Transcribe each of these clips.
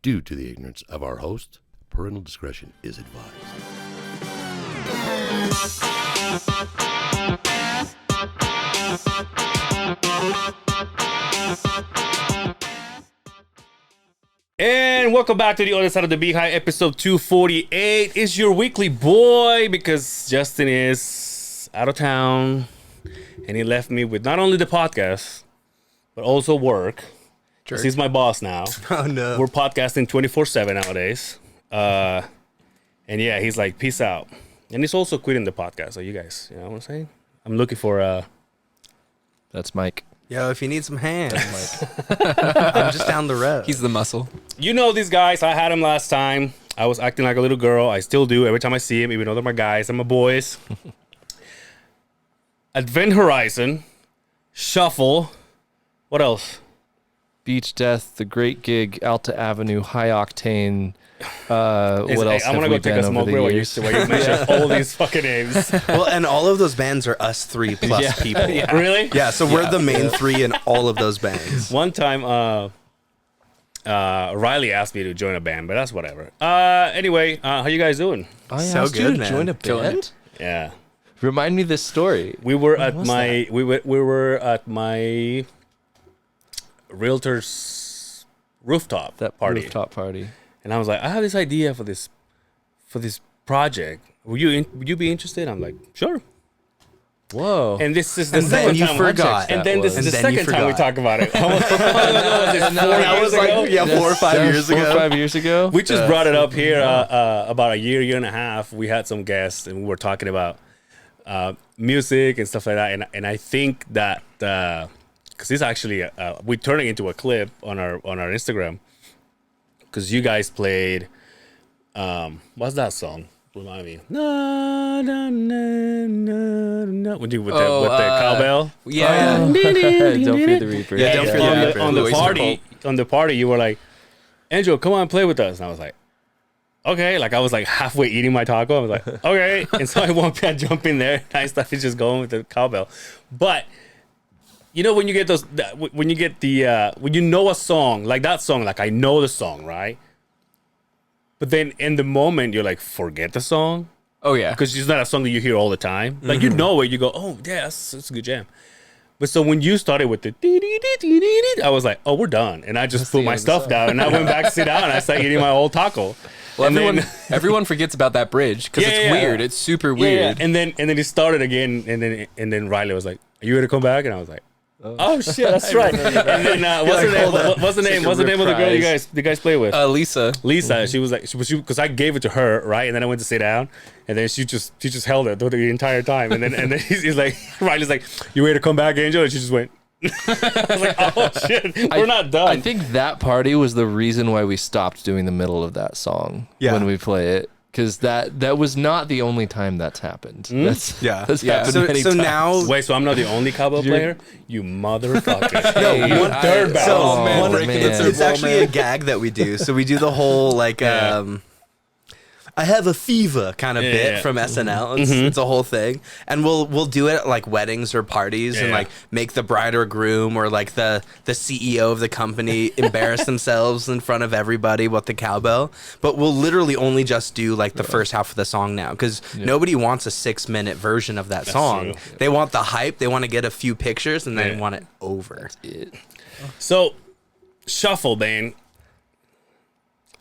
Due to the ignorance of our host, parental discretion is advised. And welcome back to the other side of the Beehive, episode 248. It's your weekly boy because Justin is out of town and he left me with not only the podcast, but also work. Because he's my boss now. Oh, no. We're podcasting 24/7 nowadays. And yeah, he's like, peace out. And he's also quitting the podcast. So you guys, you know what I'm saying? I'm looking for... That's Mike. Yo, if you need some hands, I'm just down the road. He's the muscle. You know these guys. I had him last time. I was acting like a little girl. I still do every time I see him, even though they're my guys. I'm my boys. Advent Horizon. Shuffle. What else? Beach Death, The Great Gig, Alta Avenue, High Octane. What else? I'm gonna go take a smoke break while you mention all these fucking names. Well, and all of those bands are us three plus people. Yeah. Really? Yeah, so we're the main three in all of those bands. One time, Rylee asked me to join a band, but that's whatever. Anyway, how you guys doing? I So asked you good, to man. join a band? Yeah, Remind me this story. we were at my we were at my realtor's rooftop That party. rooftop party. And I was like, I have this idea for this project. Would you be interested? I'm like, sure. Whoa. And this is the And then second you time. forgot. And then this is And the then you second time we forgot. talk about it. How long ago was this? 4 That years was ago? like, 4 or 5 years ago. 4 or 5 years ago? We just brought it up here about a year and a half. We had some guests and we were talking about music and stuff like that. And I think that because this actually we turned it into a clip on our Instagram because you guys played what's that song? Remind me. Na, na, na, na, na. With the cowbell. Yeah. Don't Fear the Reaper. Yeah, Don't Fear the Reaper. On the party, you were like, Angel, come on, play with us. And I was like, okay. Like I was like halfway eating my taco. I was like, okay. And so I jump in there. I started just going with the cowbell. But you know when you get those, when you get the, when you know a song like that song, like I know the song, right? But then in the moment you're like, forget the song. Oh, yeah. Because it's not a song that you hear all the time. Like you know it, you go, oh yeah, that's a good jam. But so when you started with the dee-dee-dee-dee-dee-dee, I was like, oh, we're done. And I just put my stuff down and I went back to sit down and I started eating my whole taco. Well, everyone forgets about that bridge because it's weird. It's super weird. Yeah. And then it started again, and then Rylee was like, "Are you ready to come back?" And I was like, "Oh shit, that's right." And then what's the name of the girl you guys play with? Lisa. Lisa. She was like, because I gave it to her, right? And then I went to sit down, and then she just held it the entire time. And then he's like, Riley's like, "You ready to come back, Angel?" And she just went. I was like, oh shit, we're not done. I think that party was the reason why we stopped doing the middle of that song when we play it. Because that was not the only time that's happened. That's happened many times. Now, wait, so I'm not the only cowbell player? You motherfucker. No, one third barrel. It's actually a gag that we do. So we do the whole like I have a fever kind of bit from SNL. It's a whole thing, and we'll do it at like weddings or parties, and like make the bride or groom or like the CEO of the company embarrass themselves in front of everybody with the cowbell. But we'll literally only just do like the first half of the song now, because nobody wants a 6-minute version of that song. True. They want the hype. They want to get a few pictures, and they want it over. So, Shuffle, man.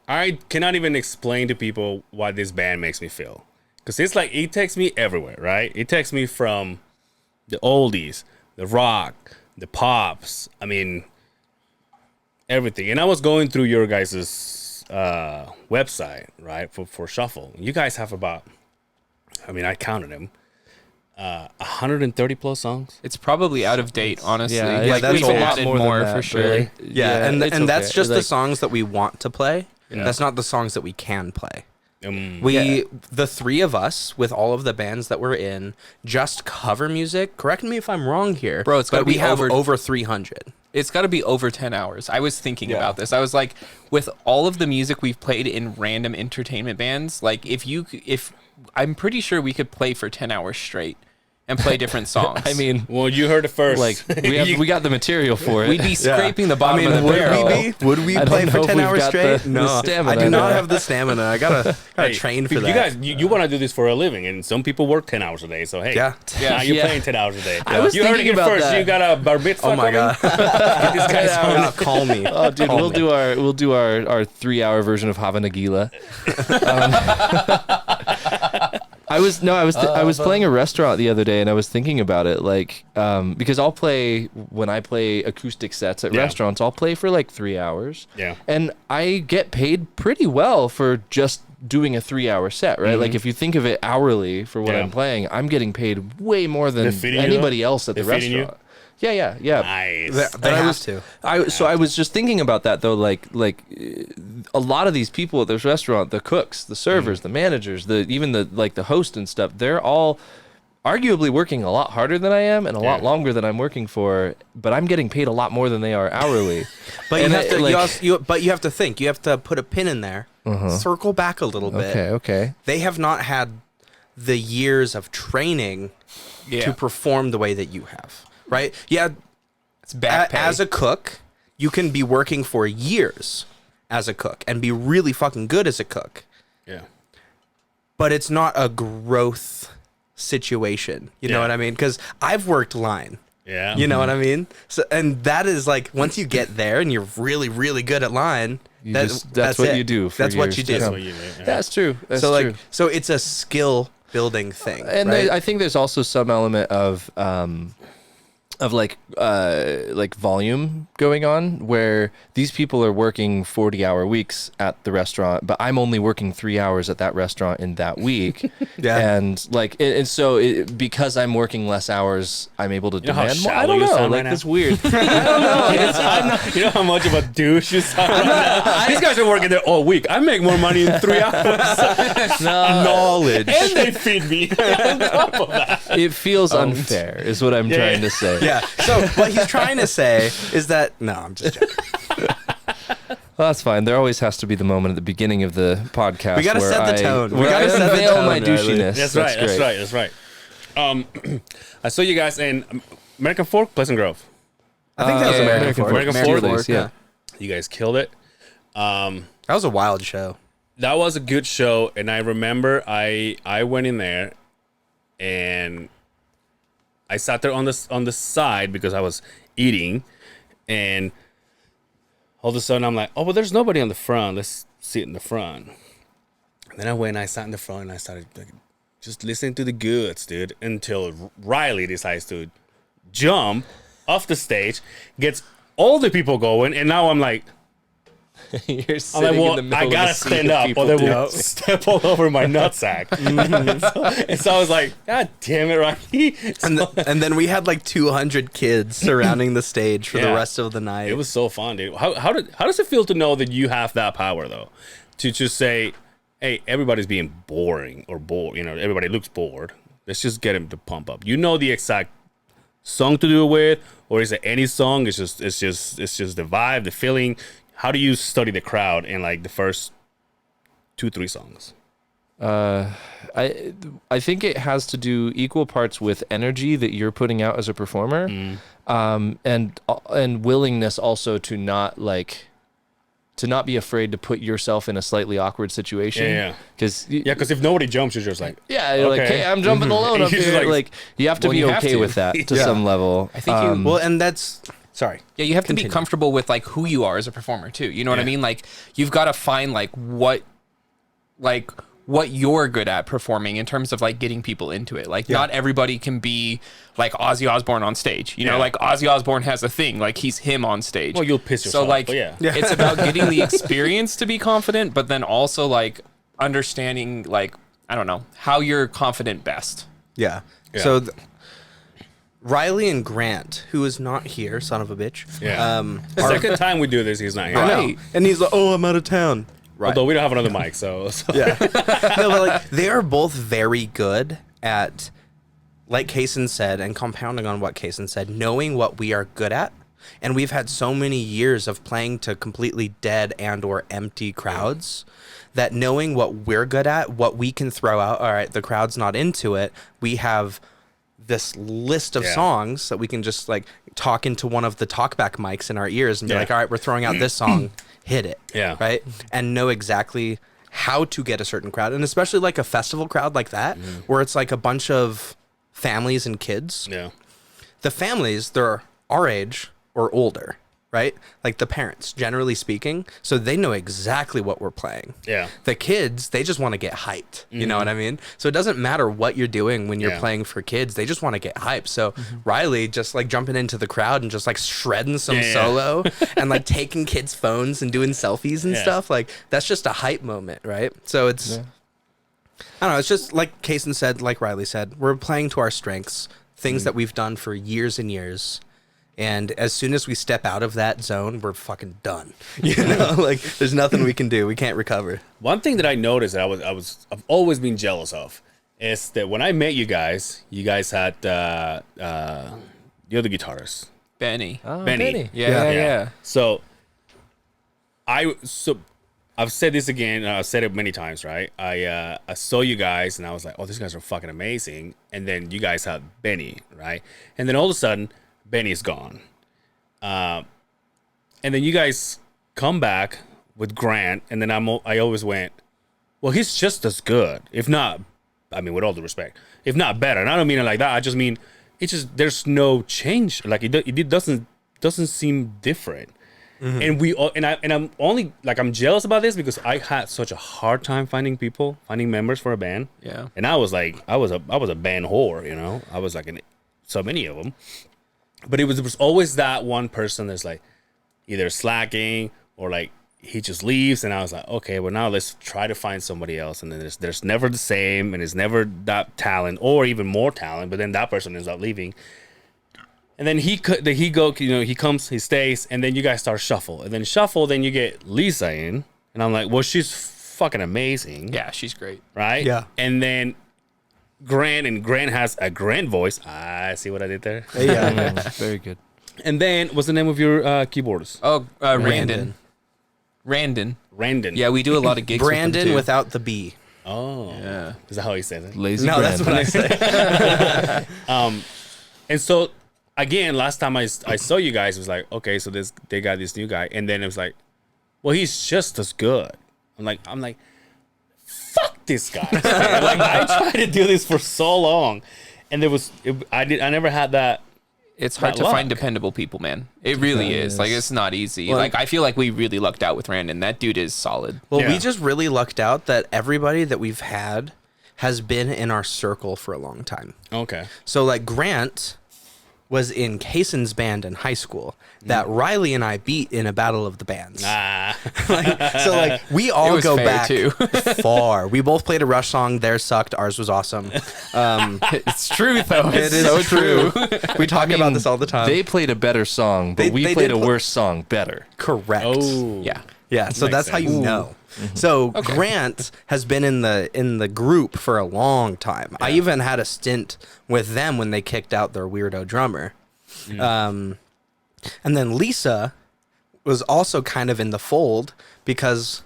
I cannot even explain to people why this band makes me feel. Because it's like, it takes me everywhere, right? It takes me from the oldies, the rock, the pops. I mean, everything. And I was going through your guys' website, right, for Shuffle. You guys have about, I mean, I counted them, 130 plus songs. It's probably out of date, honestly. Yeah, that's we've a lot added more than more that, for sure. really. Yeah, and it's that's okay. just the Like- songs that we want to play. Yeah. That's not the songs that we can play. The three of us, with all of the bands that we're in, just cover music. Correct me if I'm wrong here, Bro, it's gotta but we be have over- over 300. It's got to be over 10 hours. I was thinking about this. I was like, with all of the music we've played in random entertainment bands, like if I'm pretty sure we could play for 10 hours straight. and play different songs. I mean, Well, you heard it first. like we got the material for it. we'd be scraping the bottom of the would barrel. would we I don't play know for if 10 we've hours got straight? the No, stamina. I do not have the stamina. I gotta Hey, train for you that. guys, you want to do this for a living, and some people work 10 hours a day. So hey, Yeah. now you're Yeah. playing 10 hours a day. I was you heard it thinking here about first. that. You got a bar mitzvah. Oh my coming? god! Get this guy's on. Yeah, call me. Oh, dude, Call we'll me. do our 3-hour version of Hava Nagila. I was playing a restaurant the other day, and I was thinking about it, like, because when I play acoustic sets at restaurants, I'll play for like 3 hours. Yeah. And I get paid pretty well for just doing a 3-hour set, right? Like if you think of it hourly for what Yeah. I'm playing, I'm getting paid way more than They're feeding you, anybody though? else at the They're feeding you? restaurant. Yeah. Nice. They have to. I was just thinking about that though, like a lot of these people at this restaurant, the cooks, the servers, the managers, even the host and stuff, they're all arguably working a lot harder than I am and a lot longer than I'm working for, but I'm getting paid a lot more than they are hourly. But And you have to. like- But you have to think. You have to put a pin in there. Circle back a little bit. Okay. They have not had the years of training to perform the way that you have. Right? Yeah. It's back pay. As a cook, you can be working for years as a cook and be really fucking good as a cook. Yeah. But it's not a growth situation. You know Yeah. what I mean? Because I've worked line. Yeah. You know what I mean? So, and that is like, once you get there and you're really, really good at line, That's what it. you do. For That's what years you to do. That's come. what you mean. Yeah. That's true. That's so true. like, so it's a skill building thing. And right? I think there's also some element of like volume going on where these people are working 40-hour weeks at the restaurant, but I'm only working 3 hours at that restaurant in that week. Yeah. And like, because I'm working less hours, I'm able to know how demand more. I shallow don't you know. sound Like, right it's now? weird. I don't know. You know how much of a douche you sound right now? These guys are working there all week. I make more money in 3 hours. knowledge. And they feed me on top of that. It feels unfair, is what I'm trying to say. Yeah. So what he's trying to say is that no, I'm just joking. Well, that's fine. There always has to be the moment at the beginning of the podcast. We gotta where set the tone. We Where I gotta set the unveil tone, my Rylee. douchiness. That's right. I saw you guys in American Fork, Pleasant Grove. I think that was yeah, American Fork. American Fork, yeah. You guys killed it. That was a wild show. That was a good show, and I remember I went in there, and I sat there on the side because I was eating, and all of a sudden I'm like, oh, well, there's nobody on the front. Let's sit in the front. And then I went and I sat in the front and I started like, just listening to the goods, dude, until Rylee decides to jump off the stage, gets all the people going, and now I'm like, You're I'm sitting like, in well, the middle I of a gotta sea stand of up, people or they doing will it. step all over my nutsack. and so I was like, God damn it, Rocky. And then we had like 200 kids surrounding the stage for the Yeah. rest of the night. It was so fun, dude. How does it feel to know that you have that power, though, to just say, hey, everybody's being boring or bored. You know, everybody looks bored. Let's just get him to pump up. You know the exact song to do it with, or is it any song? It's just the vibe, the feeling. How do you study the crowd in like the first 2-3 songs? I think it has to do equal parts with energy that you're putting out as a performer, and willingness also to not be afraid to put yourself in a slightly awkward situation. Yeah. Because Because if nobody jumps, you're just like, you're like, okay. hey, I'm jumping alone up You're just here. like- Like, you have to Well, be you have okay to. with that to Yeah. some level. I think you well, and that's sorry. Yeah, you have to Continue. be comfortable with like who you are as a performer too. You know what I Yeah. mean? Like you've got to find what you're good at performing in terms of like getting people into it. Like not everybody can be like Ozzy Osbourne on stage. You know, Yeah. like Ozzy Osbourne has a thing, like he's him on stage. well, you'll piss So yourself. like but yeah. it's about getting the experience to be confident, but then also like understanding like I don't know, how you're confident best. Yeah. Yeah. So Rylee and Grant, who is not here, son of a bitch. Yeah. The second time we do this, he's not here. I know. Right. And he's like, "Oh, I'm out of town." Right. Although we don't have another mic, so. Yeah. No, but like they are both very good at, like Cason said, and compounding on what Cason said, knowing what we are good at. And we've had so many years of playing to completely dead and or empty crowds that knowing what we're good at, what we can throw out, all right, the crowd's not into it, we have this list of songs that we can just like talk into one of the talkback mics in our ears and be like, all right, we're throwing out this song, hit it. Yeah. Right. And know exactly how to get a certain crowd. And especially like a festival crowd like that, where it's like a bunch of families and kids. Yeah. The families, they're our age or older, right? Like the parents, generally speaking. So they know exactly what we're playing. Yeah. The kids, they just want to get hyped. You know what I mean? So it doesn't matter what you're doing when you're playing for kids. They just want to get hyped. So Rylee just like jumping into the crowd and just like shredding some solo and like taking kids' phones and doing selfies and stuff. Like that's just a hype moment, right? So it's, I don't know. It's just like Cason said, like Rylee said, we're playing to our strengths, things that we've done for years and years. And as soon as we step out of that zone, we're fucking done. You know, like there's nothing we can do. We can't recover. One thing that I noticed that I've always been jealous of is that when I met you guys had the other guitarist, Benny. Oh, Benny. Yeah. So I've said this again. I've said it many times, right? I saw you guys and I was like, oh, these guys are fucking amazing. And then you guys had Benny, right? And then all of a sudden, Benny's gone. And then you guys come back with Grant, and then I always went, well, he's just as good, if not, I mean, with all due respect, if not better. And I don't mean it like that. I just mean it's just there's no change. Like it doesn't seem different. And I'm only like I'm jealous about this because I had such a hard time finding members for a band. Yeah. And I was like, I was a band whore, you know. I was like in so many of them. But it was always that one person that's like either slacking or like he just leaves, and I was like, okay, well now let's try to find somebody else. And then there's never the same, and it's never that talent or even more talent. But then that person ends up leaving, and then he comes, he stays, and then you guys start shuffle, and then you get Lisa in, and I'm like, well, she's fucking amazing. Yeah, she's great. Right? Yeah. And then Grant has a Grant voice. I see what I did there. Yeah. Very good. And then what's the name of your keyboardist? Oh, Randon. Randon. Yeah, we do a lot of gigs Brandon with him too. without the B. Oh. Yeah. Is that how he says it? Lazy No, Brand. that's what I say. And so again, last time I saw you guys, it was like, okay, so they got this new guy, and then it was like, well, he's just as good. I'm like, fuck this guy. Like I tried to do this for so long, and I never had that. It's hard That to find luck. dependable people, man. It really is. Like, it's not easy. Well, like, I feel like we really lucked out with Randon. That dude is solid. Well, we Yeah. just really lucked out that everybody that we've had has been in our circle for a long time. Okay. So like Grant was in Cason's band in high school that Rylee and I beat in a battle of the bands. So like we all was go fair, back too. far. We both played a Rush song. Theirs sucked. Ours was awesome. It's true, though. It It's is so true. We talk about this all the time. They played a better song, but we they played did a pl- worse song better. Correct. Oh. Yeah. Yeah, so Makes that's how you sense. know. So Grant has been in the group for a long time. I even had a stint with them when they kicked out their weirdo drummer. And then Lisa was also kind of in the fold because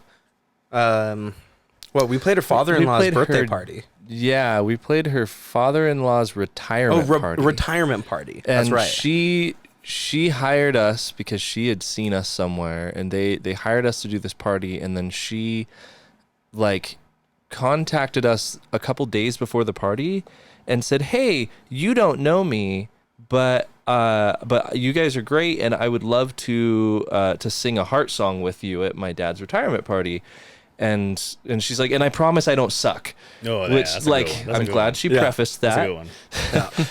we played her father-in-law's played birthday her- party. Yeah, we played her father-in-law's retirement party. Retirement party. And That's right. she hired us because she had seen us somewhere, and they hired us to do this party, and then she like contacted us a couple days before the party and said, "Hey, you don't know me, but you guys are great, and I would love to sing a heart song with you at my dad's retirement party." And she's like, and I promise I don't suck. Oh, yeah, Which, that's a good like, one. That's a I'm good glad one. she Yeah. prefaced that. That's a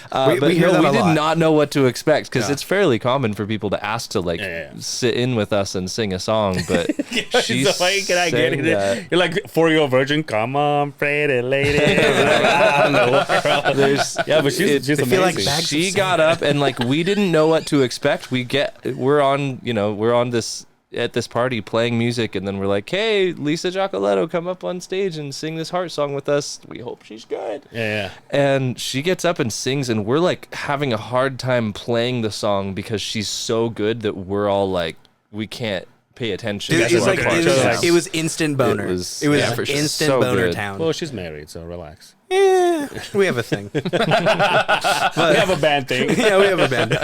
good one. We But hear no, that we a did lot. not know what to expect because Yeah. it's fairly common for people to ask to like Yeah. sit in with us and sing a song. But she So, like, can I get sang it? that. You're like 4-year-old virgin. Come on, pretty lady. Around the world. There's, Yeah, but she's They feel like amazing. bags she of got up and like we didn't know what to expect. We're on this at this party playing music, and then we're like, hey, Lisa Giacoletto, come up on stage and sing this heart song with us. We hope she's good. Yeah. And she gets up and sings, and we're like having a hard time playing the song because she's so good that we're all like, we can't pay attention. Dude, guys it was are like looking at each other like- it was instant boner. It was- It was yeah, for sure. instant So boner good. town. Well, she's married, so relax. We have a thing. We have a band thing. Yeah, we have a band.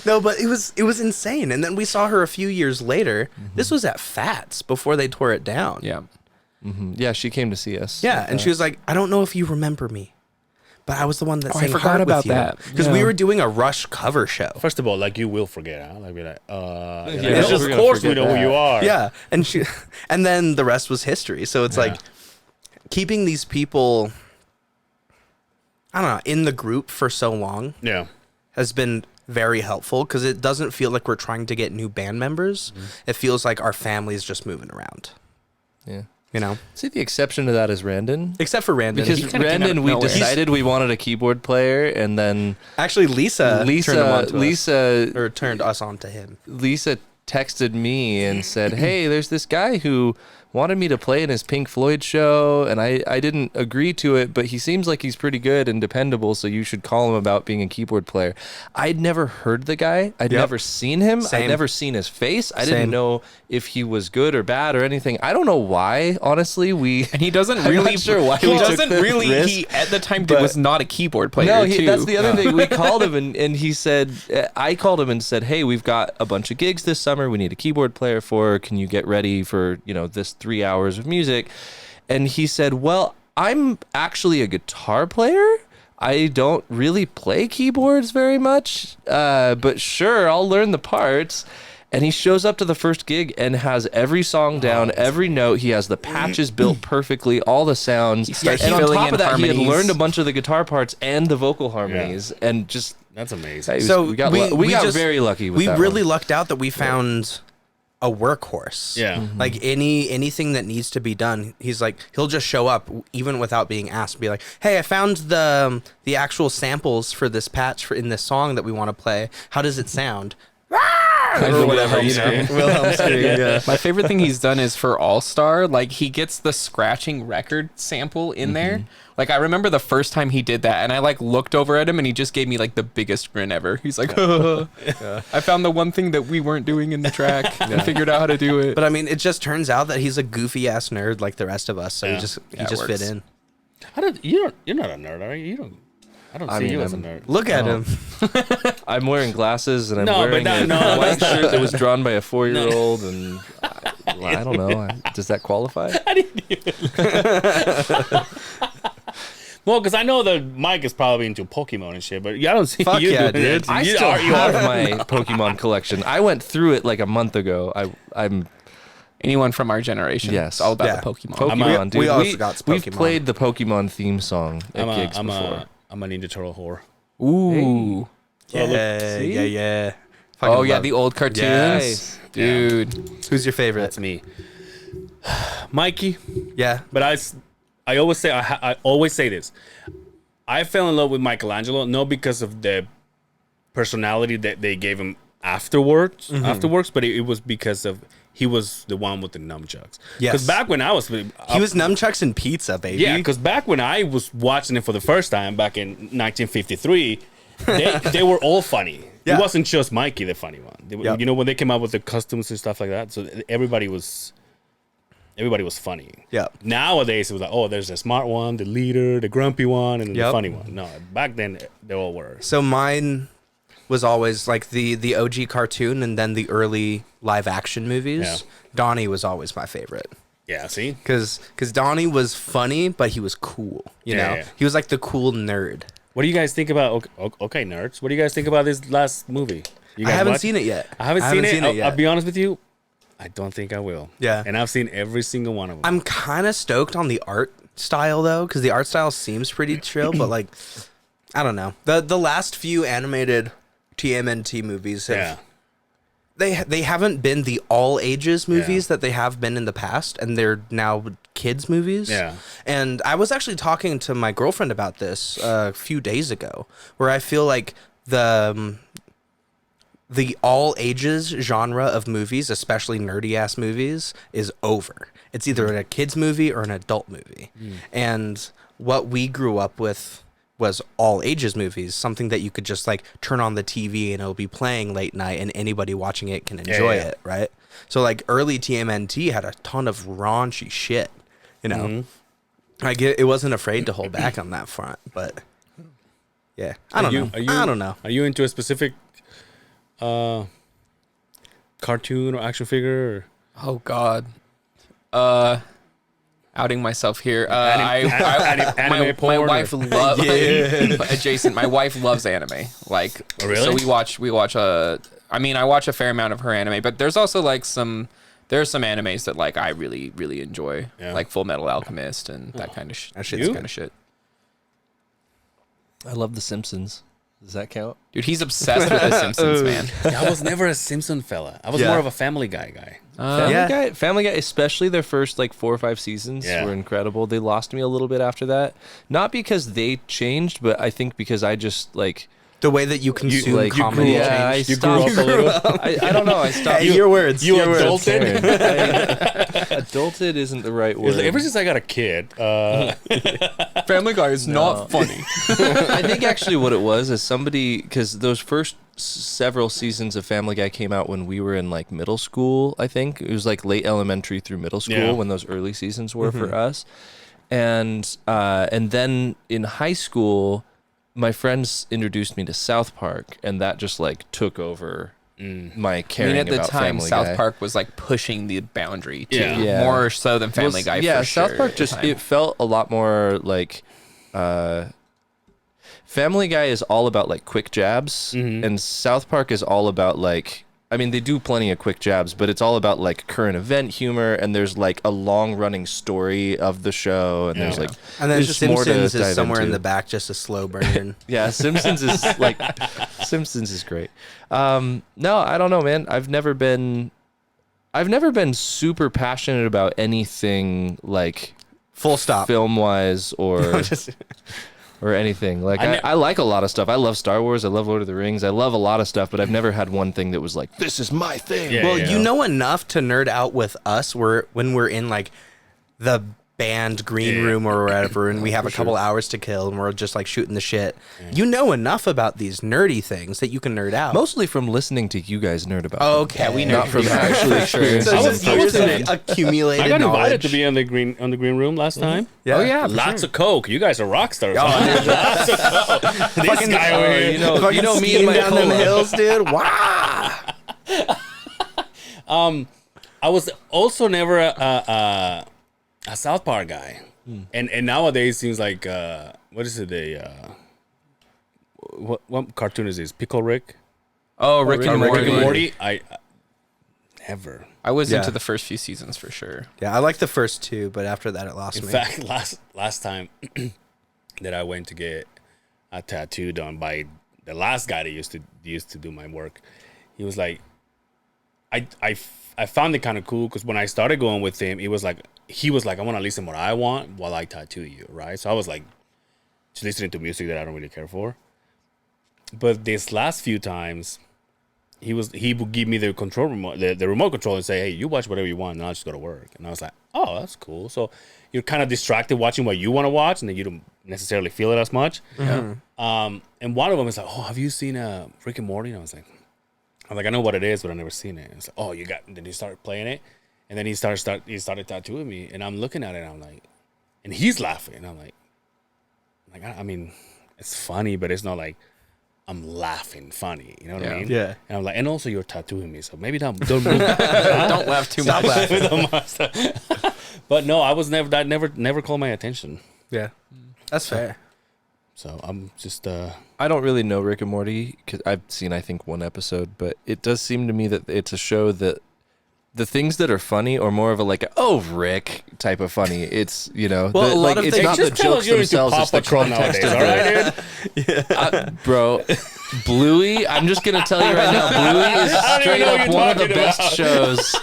No, but it was insane. And then we saw her a few years later. This was at Fats before they tore it down. Yeah. Yeah, she came to see us. Yeah, and she was like, I don't know if you remember me, but I was the one that Oh, I sang forgot Heart about with you. that. Because we were doing a Rush cover show. First of all, like you will forget, huh? Like be like, it's just- of course we forget know who you are. Yeah, and then the rest was history. So it's like keeping these people, I don't know, in the group for so long Yeah. has been very helpful because it doesn't feel like we're trying to get new band members. It feels like our family is just moving around. Yeah. You know, See, the exception to that is Randon. except for Randon. Because kinda came out Randon, of we nowhere. decided we wanted a keyboard player, and then Actually, Lisa turned him on to us, or turned us on to him. Lisa texted me and said, hey, there's this guy who wanted me to play in his Pink Floyd show, and I didn't agree to it, but he seems like he's pretty good and dependable, so you should call him about being a keyboard player. I'd never heard the guy. I'd never seen him. Same. I'd never seen his face. I Same. didn't know if he was good or bad or anything. I don't know why, honestly. And he doesn't I'm really. not sure why he we took doesn't the really. risk, He at the time but- was not a keyboard player. No, too. that's the other thing. We called him and he said, I called him and said, hey, we've got a bunch of gigs this summer. We need a keyboard player for. Can you get ready for, this 3 hours of music? And he said, well, I'm actually a guitar player. I don't really play keyboards very much, but sure, I'll learn the parts. And he shows up to the first gig and has every song down, every note. He has the patches built perfectly, all the sounds. starts And on filling top in of that, he had harmonies. learned a bunch of the guitar parts and the vocal harmonies, and just That's amazing. So we got very lucky with we that really one. lucked out that we found a workhorse. Yeah. Like anything that needs to be done, he'll just show up even without being asked. Be like, hey, I found the actual samples for this patch in this song that we want to play. How does it sound? Or whatever, Wilhelm scream. Yeah. My favorite thing he's done is for All Star. Like he gets the scratching record sample in there. Like I remember the first time he did that, and I looked over at him, and he just gave me the biggest grin ever. He's like, I found the one thing that we weren't doing in the track and figured out how to do it. But I mean, it just turns out that he's a goofy ass nerd like the rest of us. So he Yeah. just it fit works. you're in. not a nerd, are you? I don't see mean, you as a I'm- nerd. Look at him. I'm wearing glasses and I'm No, but wearing that- a no, white that's not- shirt that was drawn by a 4-year-old, and I don't know. Does that qualify? Well, because I know that Mike is probably into Pokemon and shit, but I don't see Fuck you yeah, doing dude. it. I You still are- you have are. my Pokemon collection. I went through it a month ago. I'm Anyone from our generation, Yes. it's all about Yeah. the Pokemon. Pokemon, dude. we also got We've Pokemon. played the Pokemon theme song at I'm gigs a before. Ninja Turtle whore. Ooh. Yeah, see? yeah. Oh Fucking yeah, love- the old cartoons, Yes. dude. Who's your favorite? That's me, Mikey. Yeah. But I always say I always say this. I fell in love with Michelangelo not because of the personality that they gave him afterwards, but it was because of he was the one with the nunchucks. Yes. Because back when I was He was nunchucks and pizza, baby. yeah, because back when I was watching it for the first time back in 1953, they were all funny. Yeah. It wasn't just Mikey the funny one. Yep. You know, when they came out with the costumes and stuff like that, so everybody was funny. Yeah. Nowadays it was like, oh, there's the smart one, the leader, the grumpy one, and the Yep. funny one. No, back then they all were. So mine was always like the OG cartoon and then the early live action movies. Yeah. Donnie was always my favorite. Yeah, see? Because Donnie was funny, but he was cool. You Yeah, know? yeah. He was like the cool nerd. What do you guys think about, okay, nerds, what do you guys think about this last movie? You I guys haven't watch- seen it yet. I haven't seen it. yet. I'll be honest with you, I don't think I will. Yeah. And I've seen every single one of them. I'm kind of stoked on the art style though, because the art style seems pretty chill, but like, I don't know. The last few animated TMNT movies have they haven't been the all ages movies that they have been in the past, and they're now kids movies. Yeah. And I was actually talking to my girlfriend about this a few days ago, where I feel like the all ages genre of movies, especially nerdy ass movies, is over. It's either a kids movie or an adult movie. And what we grew up with was all ages movies, something that you could just like turn on the TV and it'll be playing late night and anybody watching it can enjoy yeah. it, right? So like early TMNT had a ton of raunchy shit, you know. It wasn't afraid to hold back on that front, but yeah, I don't know. I don't know. Are you into a specific cartoon or action figure? Oh God. Outing myself here. Anime My porn wife loves Jason. My wife loves anime. Like, Oh, really? So we watch. I watch a fair amount of her anime, but there's also like there's some animes that like I really really enjoy, like Full Metal Alchemist and that kind of That shit's kind of shit. I love The Simpsons. Does that count? Dude, he's obsessed with The Simpsons, man. I was never a Simpson fella. I was more of a Family Guy guy. Family Guy, especially their first like 4 or 5 seasons were incredible. They lost me a little bit after that, not because they changed, but I think because I just like The way that you consume comedy changed. You grew up a little. I don't know. I stopped. Hey, your words. You your words. adulted. Adulted isn't the right word. Ever since I got a kid, Family Guy is not funny. I think actually what it was is somebody, because those first several seasons of Family Guy came out when we were in like middle school. I think it was like late elementary through middle school when those early seasons were for us, and then in high school, my friends introduced me to South Park, and that just like took over my caring at the about time, Family South Guy. Park was like pushing the boundary too, Yeah. more so than Family Guy. Yeah, for sure South Park at the just time. it felt a lot more like Family Guy is all about like quick jabs, and South Park is all about like, I mean, they do plenty of quick jabs, but it's all about like current event humor, and there's like a long running story of the show, and there's like And then there's just more to Simpsons is dive somewhere in into. the back, just a slow burn. Yeah, Simpsons is like Simpsons is great. No, I don't know, man. I've never been super passionate about anything like Full stop. film wise or Just- or anything. Like I I like a lot of stuff. I love Star Wars. I love Lord of the Rings. I love a lot of stuff, but I've never had one thing that was like, this is my thing. Yeah, well, yeah. you know enough to nerd out with us when we're in like the band green room or whatever, and we have a couple hours to kill, and we're just like shooting the shit. You know enough about these nerdy things that you can nerd out. Mostly from listening to you guys nerd about them. Okay. Yeah, we nerd Not from pretty hard, actually for sure. experiencing So it just I was years of in- accumulated I got invited knowledge. to be on the green room last time. Yeah. Oh yeah, for Lots sure. of coke. You guys are rock stars. Lots of coke. This guy over here. you know Fucking me and skiing my down them cola. hills, dude. Wow. I was also never a South Park guy, and nowadays it seems like what is it? What cartoon is this? Pickle Rick? Oh, Rick and Morty. Rick and Morty? I never. I was Yeah. into the first few seasons for sure. Yeah, I like the first two, but after that, it lost In me. fact, last time that I went to get a tattoo done by the last guy that used to do my work, he was like, I found it kind of cool because when I started going with him, he was like, I want to listen what I want while I tattoo you, right? So I was like, just listening to music that I don't really care for. But this last few times, he would give me the control remote, the remote control, and say, "Hey, you watch whatever you want, and I'll just go to work." And I was like, "Oh, that's cool." So you're kind of distracted watching what you want to watch, and then you don't necessarily feel it as much. And one of them is like, "Oh, have you seen Rick and Morty?" And I was like, "I know what it is, but I've never seen it." And it's like, "Oh, you got?" And then he started playing it, and then he started tattooing me, and I'm looking at it, and I'm like, and he's laughing, and I'm like, I mean, it's funny, but it's not like I'm laughing funny, you know what I mean? Yeah. And I'm like, and also you're tattooing me, so maybe don't move. Don't laugh too much. But no, that never called my attention. Yeah, that's fair. So I'm just I don't really know Rick and Morty because I've seen, I think, one episode, but it does seem to me that it's a show that the things that are funny are more of a like, oh, Rick type of funny. It's, you know, Well, a lot of it's things- not the just tell jokes us you're into themselves, Paw it's the Patrol context nowadays, of all right, dude? Bro, Bluey, I'm just going to tell you right now, Bluey is I don't even straight know what up you're one of the talking best about. shows.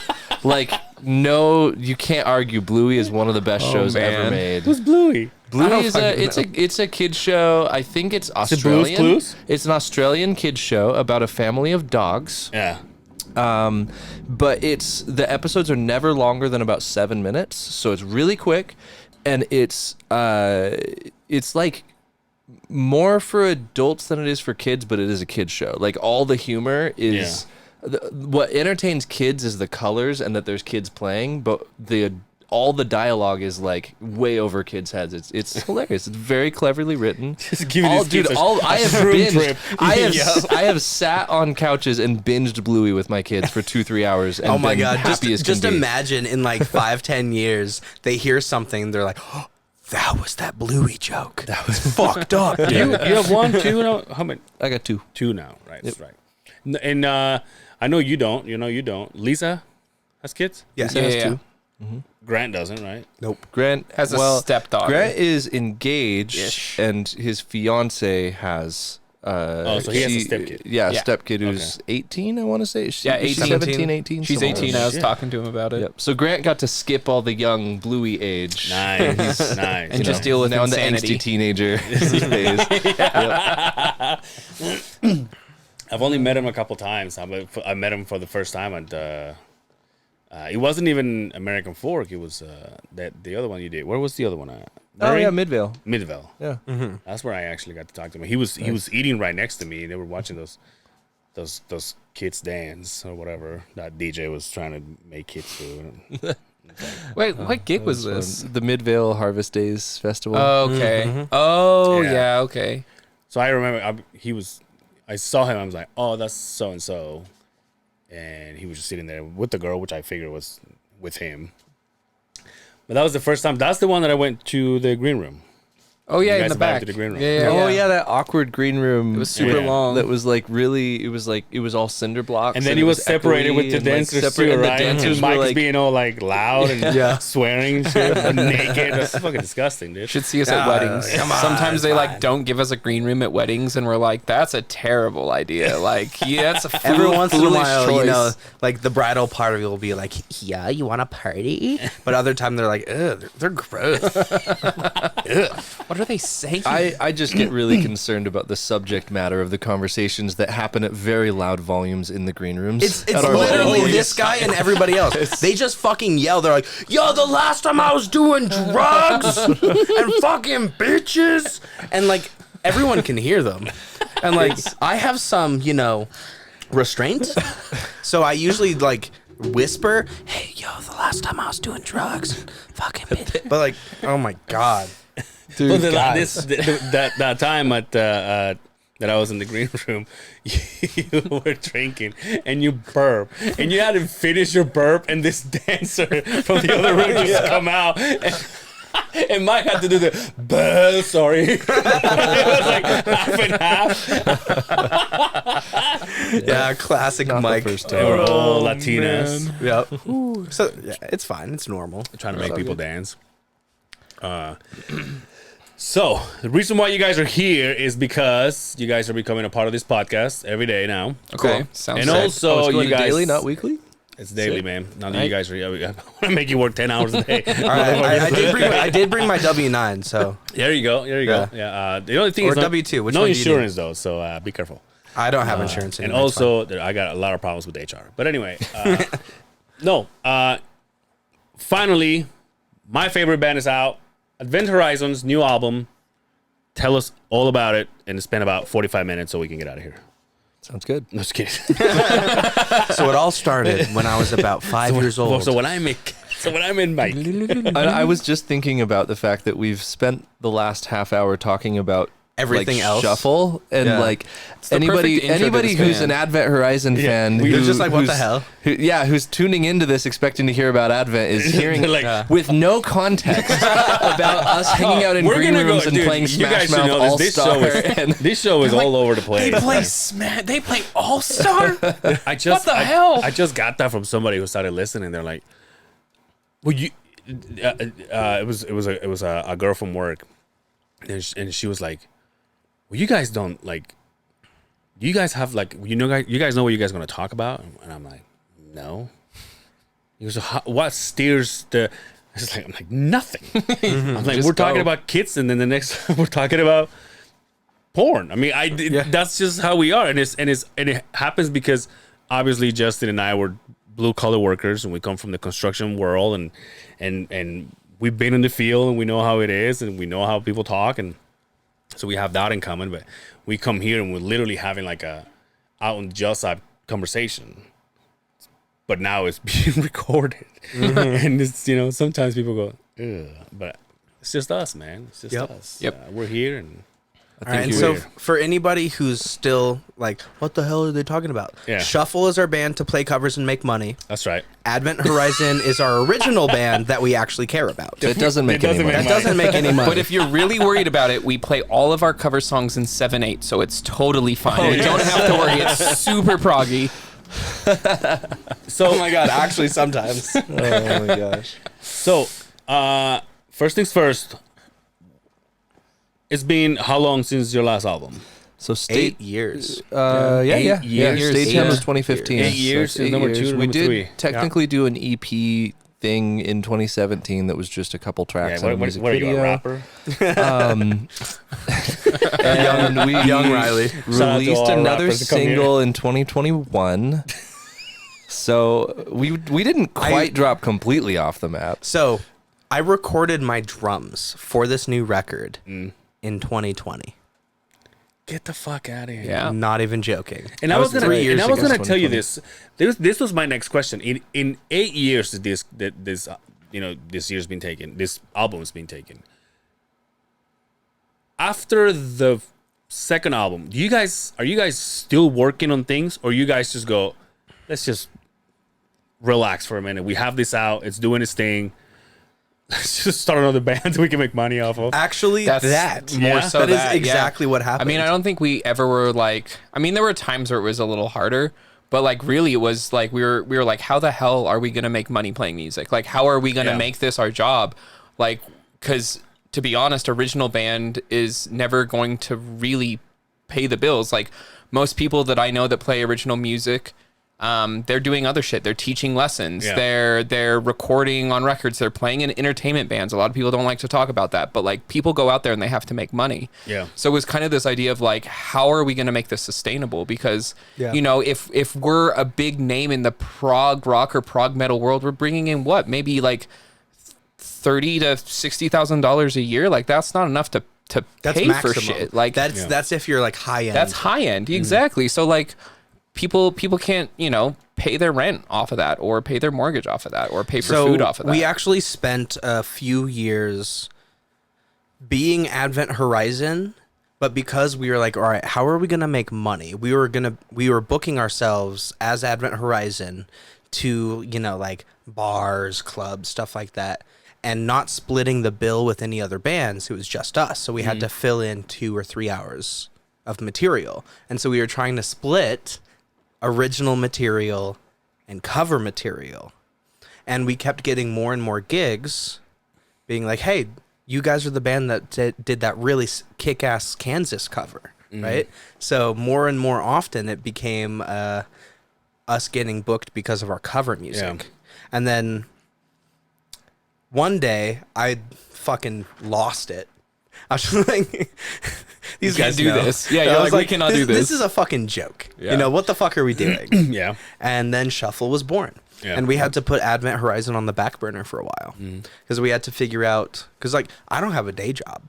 Like, no, you can't argue. Bluey is one of the best shows ever man. made. Who's Bluey? Bluey is fucking it's a kid show. I think it's Blue's Australian. Clues? It's an Australian kid show about a family of dogs. Yeah. But the episodes are never longer than about 7 minutes, so it's really quick, and it's like more for adults than it is for kids, but it is a kids show. Like all the humor is what entertains kids is the colors and that there's kids playing, but all the dialogue is like way over kids' heads. It's hilarious. It's very cleverly written. Just give me Dude, I have binged. I have sat on couches and binged Bluey with my kids for 2-3 hours. And Oh my been god! happy as Just can be. imagine in like 5-10 years they hear something, they're like, oh, "That was that Bluey joke. That was fucked up." Dude. You have 1, 2 now? How many? I got 2. 2 now, right? That's right. And I know you don't. You know you don't. Lisa has kids? Yeah. Lisa has Yeah. 2. Grant doesn't, right? Nope. Grant Has a stepdaughter. Grant is engaged, Ish. and his fiance has. So he has a stepkid. Yeah, Yeah. a stepkid who's 18. I want to say. Yeah, She's 18. 17, 18. She's somewhere 18. around I was Shit. talking to him about it. Yep. So Grant got to skip all the young Bluey age. Nice, nice. And You just know. deal with now in the insanity. angsty teenager phase. I've only met him a couple times. I met him for the first time at. It wasn't even American Fork. It was the other one you did. Where was the other one at? Oh Murray? yeah, Midvale. Midvale. Yeah. That's where I actually got to talk to him. He was eating right next to me. They were watching those kids dance or whatever that DJ was trying to make kids do. Wait, what gig was this? The Midvale Harvest Days Festival. Okay. Oh, Yeah. yeah, okay. So I remember I saw him. I was like, oh, that's so and so, and he was just sitting there with the girl, which I figured was with him. But that was the first time. That's the one that I went to the green room. Oh, yeah, You in guys the invited back. to the green room. Yeah, Oh yeah, that awkward green room. It was super Yeah. long. That was like really. It was all cinder blocks. And then it he was separated echoey with the and, like, dancers separate- too, and right? The dancers And Mike were was like, being all like loud and Yeah. swearing and shit, and naked. That's fucking disgusting, dude. Should see us at weddings. come on, Sometimes they it's like fine. don't give us a green room at weddings, and we're like, "That's a terrible idea." Like, yeah, that's a Every once in a foolish while, choice. you know, like the bridal party will be like, "Yeah, you want a party?" But other time they're like, "Ugh, they're gross." What are they saying? I just get really concerned about the subject matter of the conversations that happen at very loud volumes in the green rooms. It's at our literally weddings. this guy and everybody else. They just fucking yell. They're like, "Yo, the last time I was doing drugs and fucking bitches," and like everyone can hear them. And like I have some, you know, restraint, so I usually like whisper, "Hey, yo, the last time I was doing drugs, and fucking bitch." But like, oh my god. Well, guys. that time at that I was in the green room, you were drinking and you burp, and you had to finish your burp, and this dancer from the other room just come out, and Mike had to do the burp. Sorry, it was like half and half. Yeah, classic Not the Mike. first They time. were all Latinas Yep. So yeah, it's fine. It's normal. trying to make people dance. So the reason why you guys are here is because you guys are becoming a part of this podcast every day now. okay, sounds And sick. also, it's going you guys daily, not weekly. It's daily, man. Now that you guys are, I want to make you work 10 hours a day. All right, I did bring my W-9, so There you go. There you go. Yeah. The only thing Or is no, W-2, which no one do you insurance though, so be careful. I don't have insurance And anymore. It's fine. also, I got a lot of problems with HR. But anyway, no. Finally, my favorite band is out. Advent Horizon's new album. Tell us all about it and spend about 45 minutes so we can get out of here. Sounds good. No, just kidding. So it all started when I was about 5 years old. So when I'm in Mike. I was just thinking about the fact that we've spent the last half hour talking about Everything like, else? Shuffle and Yeah. like the anybody perfect intro to this who's band. an Advent Horizon fan They're just like, what the who's- hell? who's tuning into this expecting to hear about Advent is hearing They're like, with no context about us hanging out in We're green gonna rooms go, and dude, playing you Smash guys should Mouth know All this. Star. This show is all over the place. They play All Star. I just, What the hell? I just got that from somebody who started listening. They're like, "Well, you." It was a girl from work, and she was like, "Well, you guys don't like. You guys have like you guys know what you guys are gonna talk about?" And I'm like, "No." He goes, "What steers the?" I'm like nothing. I'm like, Just we're talking go. about kids, and then the next we're talking about porn. I mean, that's just how we are, and it happens because obviously Justin and I were blue collar workers, and we come from the construction world, and we've been in the field, and we know how it is, and we know how people talk, and so we have that in common. But we come here, and we're literally having like a out on the job side conversation. but now it's being recorded, and it's sometimes people go, ugh, but it's just us, man. It's just us. Yep. We're here, and All right, and so for anybody who's still like, what the hell are they talking about? Yeah. Shuffle is our band to play covers and make money. that's right. Advent Horizon is our original band that we actually care about. It doesn't make any money. That doesn't make any money. But if you're really worried about it, we play all of our cover songs in 7/8, so it's totally fine. You don't have to worry. It's super proggy. So, oh my god, actually sometimes. Oh my gosh. So, first things first. It's been how long since your last album? So 8 years. Yeah. 8 years? Stage Time was Yeah. 2015. 8 years So is it's number 2 to We number did 3. technically do an EP thing in 2017 that was just a couple tracks Yeah, and a music what are you, a video. rapper? And we Young Rylee. Shout out to released all our another rappers that come here. single in 2021. So we didn't quite drop completely off the map. So I recorded my drums for this new record in 2020. Get the fuck out of here. Yeah. Not even joking. And That I was gonna, 3 years and I was ago. gonna tell you this. This was my next question. In 8 years that this this year's been taken, this album's been taken. After the second album, are you guys still working on things, or you guys just go, let's just relax for a minute. We have this out. It's doing its thing. Let's just start another band we can make money off of. Actually, That's that. more Yeah. so That is yeah. exactly what happened. I mean, I don't think we ever were like. I mean, there were times where it was a little harder, but like really, it was like we were like, how the hell are we gonna make money playing music? Like, how are we gonna Yeah. make this our job? Like, because to be honest, original band is never going to really pay the bills. Like most people that I know that play original music. They're doing other shit. They're teaching lessons. Yeah. They're recording on records. They're playing in entertainment bands. A lot of people don't like to talk about that, but like people go out there and they have to make money. Yeah. So it was kind of this idea of like, how are we going to make this sustainable? Because Yeah. if we're a big name in the prog rock or prog metal world, we're bringing in what, maybe like $30,000 to $60,000 a year. Like that's not enough to that's pay maximum. for shit. Like that's if you're like high end. that's high end, exactly. So like people can't pay their rent off of that, or pay their mortgage off of that, or pay for food off of that. We actually spent a few years being Advent Horizon, but because we were like, all right, how are we gonna make money? We were booking ourselves as Advent Horizon to like bars, clubs, stuff like that, and not splitting the bill with any other bands. It was just us, so we had to fill in 2 or 3 hours of material, and so we were trying to split original material and cover material, and we kept getting more and more gigs being like, hey, you guys are the band that did that really kick-ass Kansas cover, right? So more and more often it became us getting booked because of our cover music. Yeah. And then one day I fucking lost it. I was just like, these guys do know. this. Yeah, I you're was like, we cannot do this. This is a fucking joke. Yeah. What the fuck are we doing? Yeah. And then Shuffle was born. Yeah. And we had to put Advent Horizon on the back burner for a while. Because we had to figure out, because like, I don't have a day job.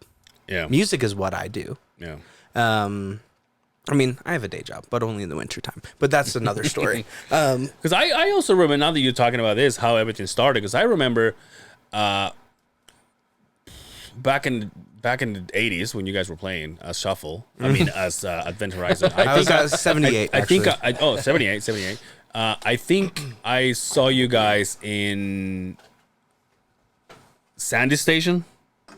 Yeah. Music is what I do. Yeah. I mean, I have a day job, but only in the wintertime. But that's another story. Because I also remember, now that you're talking about this, how everything started. Because I remember back in the 80s when you guys were playing as Shuffle, I mean as Advent Horizon. I was at 78, I think actually. 78. I think I saw you guys in Sandy Station.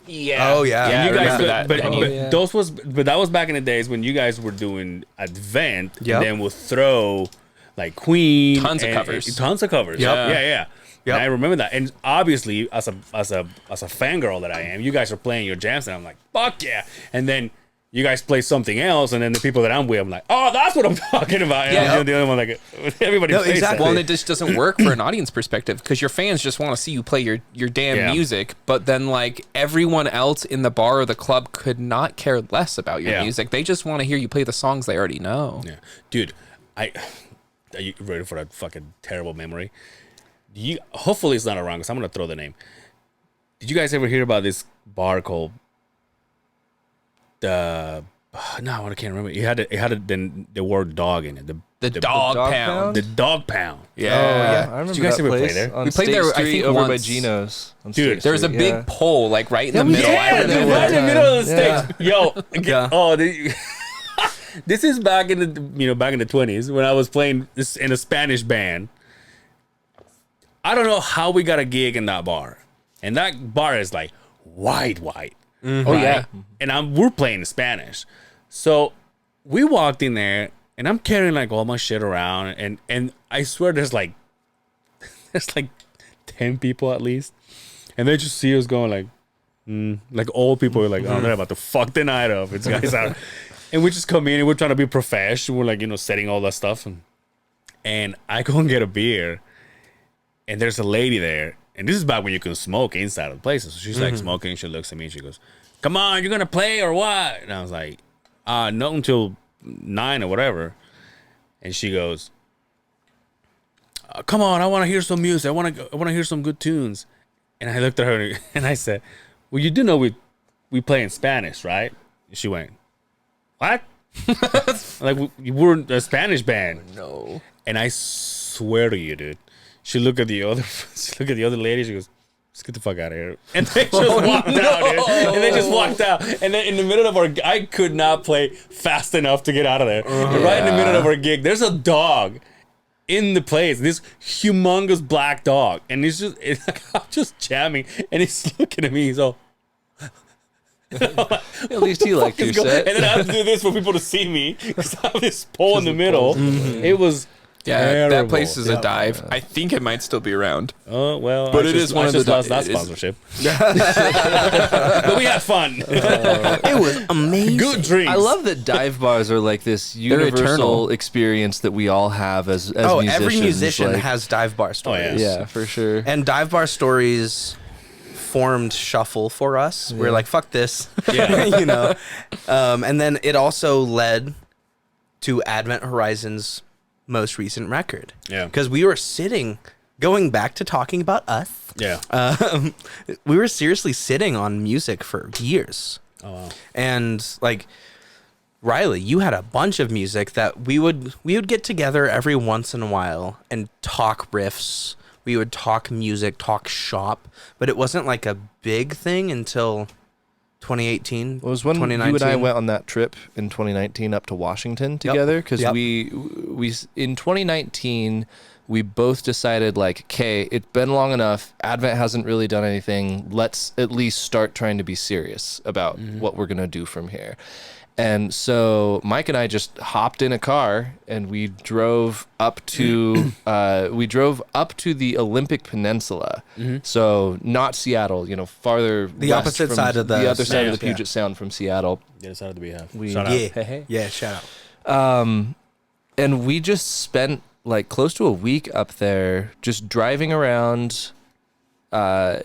Yeah. Oh, yeah. Yeah, You I guys, remember that. but venue. that was back in the days when you guys were doing Advent, Yep. and then would throw like Queen, Tons of and- covers. tons of covers. Yep. Yeah. Yep. And I remember that, and obviously, as a fangirl that I am, you guys are playing your jams, and I'm like, fuck yeah! And then you guys play something else, and then the people that I'm with, I'm like, oh, that's what I'm talking about. And Yeah. I'm the only one like everybody No, plays exactly. Well, and that. it just doesn't work for an audience perspective because your fans just want to see you play your damn Yeah. music, but then like everyone else in the bar or the club could not care less about your Yeah. music. They just want to hear you play the songs they already know. Yeah, dude, are you ready for that fucking terrible memory? Hopefully it's not around because I'm gonna throw the name. Did you guys ever hear about this bar called the? No, I can't remember. It had the word dog in it. The dog Dog pound. Pound? The Dog Pound. Yeah. I remember Did you guys that ever play place there? on We played State there, I Street think, over by once. Gino's. on Dude, State There was a Street, big yeah. pole like right in the middle. Yeah, I dude, remember right in the that. middle of the Yeah. stage. Yo, Yeah. oh, this is back in the back in the 20s when I was playing this in a Spanish band. I don't know how we got a gig in that bar, and that bar is like wide. Oh yeah. And we're playing in Spanish, so we walked in there, and I'm carrying like all my shit around, and I swear there's like 10 people at least, and they just see us going like old people are like, oh, they're about to fuck the night up. It's guys out, and we just come in and we're trying to be professional. We're like, setting all that stuff, and I go and get a beer, and there's a lady there, and this is back when you can smoke inside of the places. So she's like smoking. She looks at me and she goes, "Come on, you're gonna play or what?" And I was like, "No, until 9 or whatever." And she goes, "Come on, I want to hear some music. I want to hear some good tunes." And I looked at her and I said, "Well, you do know we play in Spanish, right?" And she went, "What?" Like we were a Spanish band. No. And I swear to you, dude, she looked at the other lady. She goes, "Let's get the fuck out of here." And they just walked out, dude. And they just walked out. And then in the middle of I could not play fast enough to get out of there. And right in the middle of our gig, there's a dog in the place, this humongous black dog, and I'm just jamming, and he's looking at me. He's all, At least he liked your set. and then I have to do this for people to see me because I have this pole in the middle. It was Yeah, that terrible. place is a dive. I think it might still be around. Oh well, But I it just, is one I of the just lost that it is- sponsorship. But we had fun. It was amazing. Good drinks. I love that dive bars are like this universal eternal. experience that we all have as Oh, musicians. every musician like- has dive bar stories. yeah. Yeah, for sure. And dive bar stories formed Shuffle for us. We're like, fuck this. Yeah. And then it also led to Advent Horizon's most recent record. Yeah. Because we were going back to talking about us, Yeah. we were seriously sitting on music for years. Oh wow. And like, Rylee, you had a bunch of music that we would get together every once in a while and talk riffs. We would talk music, talk shop, but it wasn't like a big thing until 2018. It was when you 2019. and I went on that trip in 2019 up to Washington together because Yep. we in 2019 we both decided like, okay, it's been long enough. Advent hasn't really done anything. Let's at least start trying to be serious about what we're gonna do from here. And so Mike and I just hopped in a car and we drove up to the Olympic Peninsula. So not Seattle, farther The west opposite from side of the other side of the States, yeah. Puget Sound from Seattle. Yeah, it's out of the Beehive. We- Shout out. Yeah. Hey, hey. Yeah, shout out. And we just spent like close to a week up there just driving around,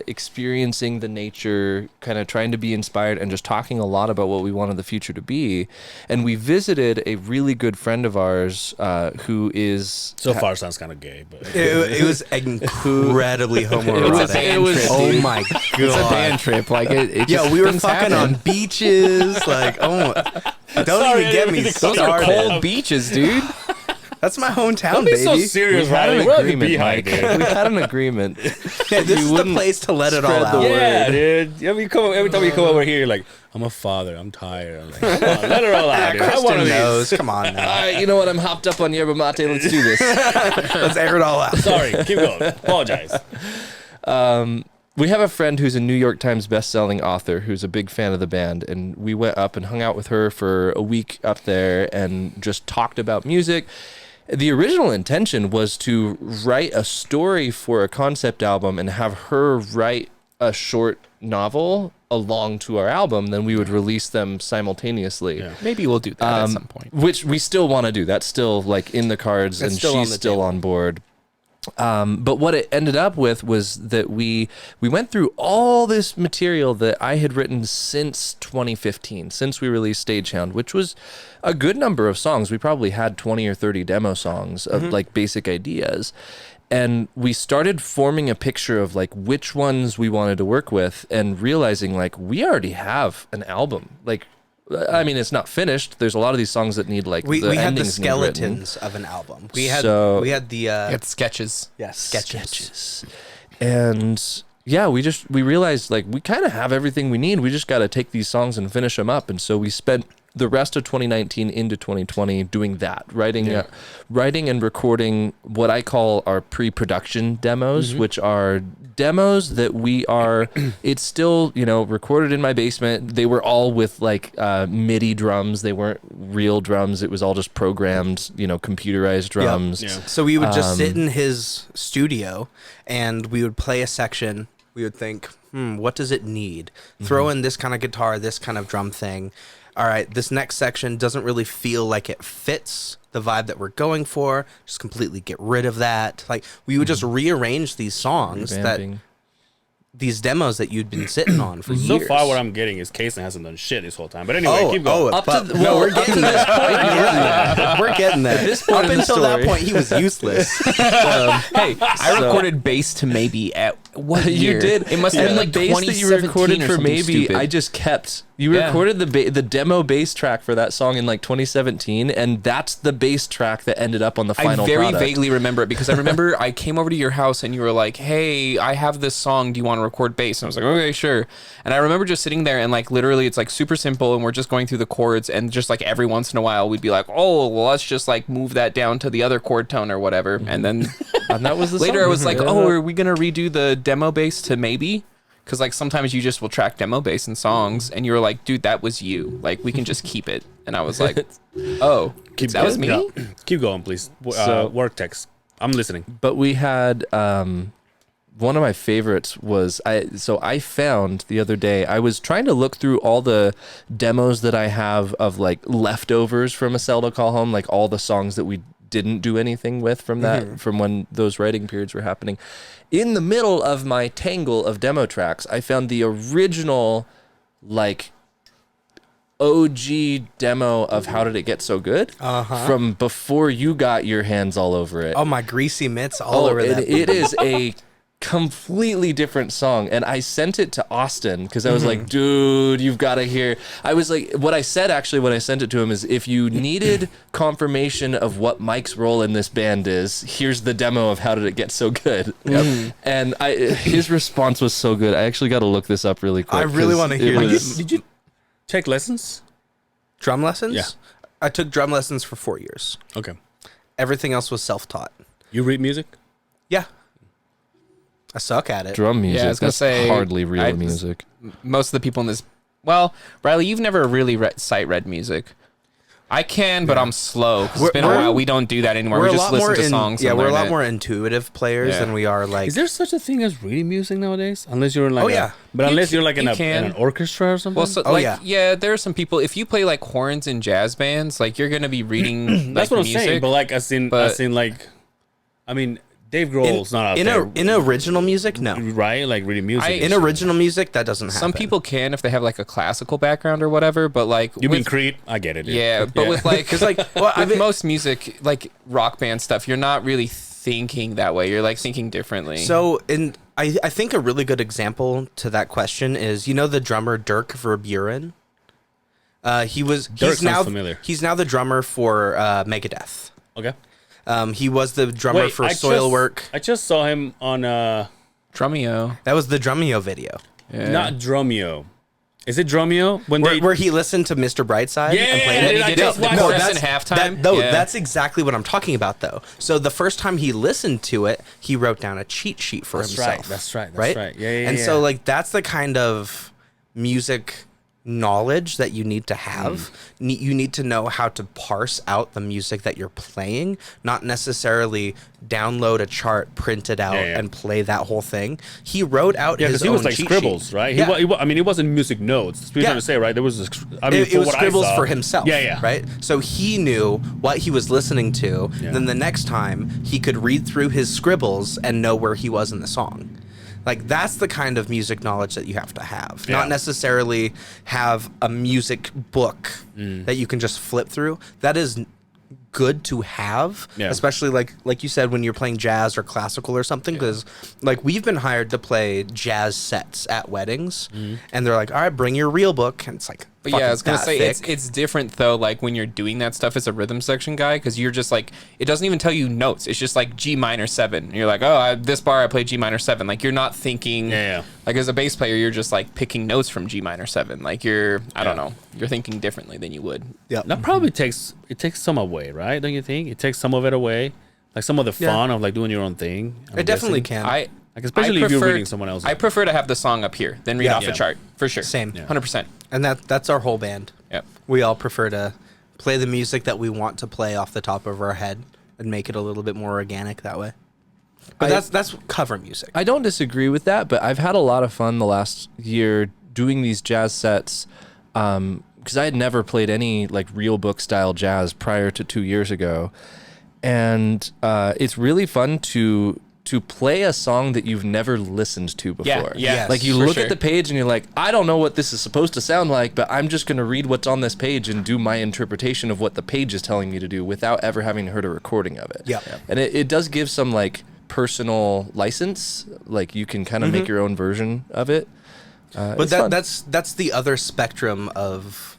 experiencing the nature, kind of trying to be inspired and just talking a lot about what we wanted the future to be. And we visited a really good friend of ours who is So far sounds kind of gay, but It was incredibly homoerotic. It was- Oh my It's a god. band trip. Like it Yeah, just, we were things fucking happen. on beaches. Like, don't Sorry, even get me those Those are started. cold beaches, dude. That's my hometown, don't be baby. so serious, we had Rylee. an We're at the agreement, Beehive, Mike. dude. We had an agreement. Yeah, this is the wouldn't place to let it all spread the out. word. Yeah, dude. Every time you come over here, you're like, "I'm a father. I'm tired." I'm like, "Come on, let it all out, dude. I want Kristen to knows. Come on now. All right, you know what? I'm hopped up on yerba mate. Let's do this. Let's air it all out. Sorry, keep going. Apologize. We have a friend who's a New York Times best-selling author who's a big fan of the band, and we went up and hung out with her for a week up there and just talked about music. The original intention was to write a story for a concept album and have her write a short novel along to our album. Then we would release them simultaneously. Yeah. Maybe we'll do that at some point. Which we still want to do. That's still like in the cards, That's and still on she's the still table. on board. But what it ended up with was that we went through all this material that I had written since 2015, since we released Stagehound, which was a good number of songs. We probably had 20 or 30 demo songs of like basic ideas. And we started forming a picture of like which ones we wanted to work with and realizing like we already have an album. Like I mean, it's not finished. There's a lot of these songs that need like We had the endings need written. skeletons of an album. We had the You had sketches. sketches. And yeah, we realized like we kind of have everything we need. We just got to take these songs and finish them up. And so we spent the rest of 2019 into 2020 doing that, writing and recording what I call our pre-production demos, which are demos that we are, it's still, recorded in my basement. They were all with like MIDI drums. They weren't real drums. It was all just programmed, computerized drums. Yeah. So we would just sit in his studio and we would play a section. We would think, what does it need? Throw in this kind of guitar, this kind of drum thing. All right, this next section doesn't really feel like it fits the vibe that we're going for. Just completely get rid of that. Like, we would just rearrange these songs these demos that you'd been sitting on for years. So far, what I'm getting is Cason hasn't done shit this whole time. But anyway, keep going. We're getting there. We're getting there. Up until that point, he was useless. Hey, I recorded bass to Maybe at what year? You did. It must have been like the bass that you 2017 recorded or for something Maybe. stupid. I just kept. You recorded the demo bass track for that song in like 2017, and that's the bass track that ended up on the final I very product. vaguely remember it because I remember I came over to your house and you were like, "Hey, I have this song. Do you want to record bass?" And I was like, "Okay, sure." And I remember just sitting there and like literally, it's like super simple, and we're just going through the chords, and just like every once in a while, we'd be like, "Oh, well, let's just like move that down to the other chord tone or whatever." And then And that was the later, song. I was like, "Oh, are we gonna redo the demo bass to Maybe?" Because like sometimes you just will track demo bass in songs, and you were like, "Dude, that was you. Like we can just keep it." And I was like, "Oh, that was me." Yeah. Keep going, please. Work text. I'm listening. But we had one of my favorites was I found the other day, I was trying to look through all the demos that I have of like leftovers from A Cell to Call Home, like all the songs that we didn't do anything with from that from when those writing periods were happening. In the middle of my tangle of demo tracks, I found the original like OG demo of How Did It Get So Good from before you got your hands all over it. Oh, my greasy mitts all over that. It is a completely different song, and I sent it to Austin because I was like, dude, you've got to hear. I was like, what I said actually when I sent it to him is, if you needed confirmation of what Mike's role in this band is, here's the demo of How Did It Get So Good. And his response was so good. I actually got to look this up really quick. I really want to hear this. Did you take lessons? Drum lessons? Yeah. I took drum lessons for 4 years. Okay. Everything else was self-taught. You read music? Yeah. I suck at it. Drum music. Yeah, I was gonna that's say, hardly real music. Most of the people in this, well, Rylee, you've never really sight read music. I can, but I'm slow. It's been a while. We don't do that anymore. We just listen to songs. Yeah, and we're a learn lot it. more intuitive players than we are like. Is there such a thing as reading music nowadays? Unless you're in like unless you're like in an orchestra or something. Well, so, there are some people. If you play like horns in jazz bands, like you're gonna be reading. That's like, what music. I'm saying. But like as in like, I mean, Dave Grohl's not out there. In original music, no. Right? Like reading music. In original music, that doesn't happen. Some people can if they have like a classical background or whatever, but like You mean Creed? I get it. Dude. Yeah, but with like, because like, well, with most music, like rock band stuff, you're not really thinking that way. You're like thinking differently. So, I think a really good example to that question is, the drummer Dirk Verburen. He's now the drummer for Megadeth. Okay. He was the drummer for Soilwork. I just saw him on Drumeo. That was the Drumeo video. Yeah. not Drumeo. Is it Drumeo? Where he listened to Mr. Brightside and played it? I He did just it. watched No, that. that's in halftime. That's exactly what I'm talking about, though. So the first time he listened to it, he wrote down a cheat sheet for himself. That's right. Yeah. And so, like, that's the kind of music knowledge that you need to have. You need to know how to parse out the music that you're playing, not necessarily download a chart, print it out, and play that whole thing. He wrote out his own he was like cheat scribbles, sheet. right? Yeah. It wasn't music notes. That's what you're trying to say, right? There was it was scribbles for himself. Yeah. Right? So he knew what he was listening to. Yeah. Then the next time he could read through his scribbles and know where he was in the song. Like, that's the kind of music knowledge that you have to have. Yeah. Not necessarily have a music book that you can just flip through. That is good to have, especially like you said, when you're playing jazz or classical or something, because like we've been hired to play jazz sets at weddings, and they're like, all right, bring your real book, and it's like, But yeah, I was gonna that say thick. it's different though. Like when you're doing that stuff as a rhythm section guy, because you're just like it doesn't even tell you notes. It's just like G minor 7. And you're like, oh, this bar I play G minor 7. Like you're not thinking. Yeah. Like as a bass player, you're just like picking notes from G minor 7. Like I don't know, you're thinking differently than you would. Yeah. That probably takes some away, right? Don't you think? It takes some of it away, like some of the fun of like doing your own thing. It definitely can. Like especially if you're reading someone else's. I prefer to have the song up here than read off Yeah. a chart for sure. Same. 100%. And that's our whole band. Yep. We all prefer to play the music that we want to play off the top of our head and make it a little bit more organic that way. But that's cover music. I don't disagree with that, but I've had a lot of fun the last year doing these jazz sets because I had never played any like real book style jazz prior to 2 years ago, and it's really fun to play a song that you've never listened to before. Yeah. Yes, Like you for look sure. at the page and you're like, I don't know what this is supposed to sound like, but I'm just going to read what's on this page and do my interpretation of what the page is telling me to do without ever having heard a recording of it. Yeah. And it does give some like personal license. Like you can kind of make your own version of it. But It's fun. that's the other spectrum of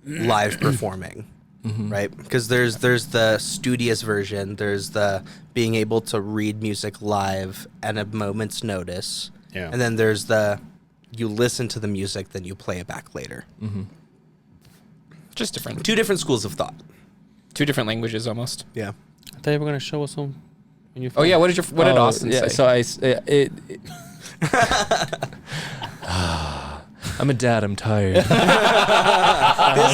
live performing, right? Because there's the studious version, there's the being able to read music live at a moment's notice, and then there's the you listen to the music, then you play it back later. Just different. Two different schools of thought. Two different languages almost. Yeah. I thought you were gonna show us some. When you Oh yeah, what did Austin say? So I'm a dad. I'm tired. This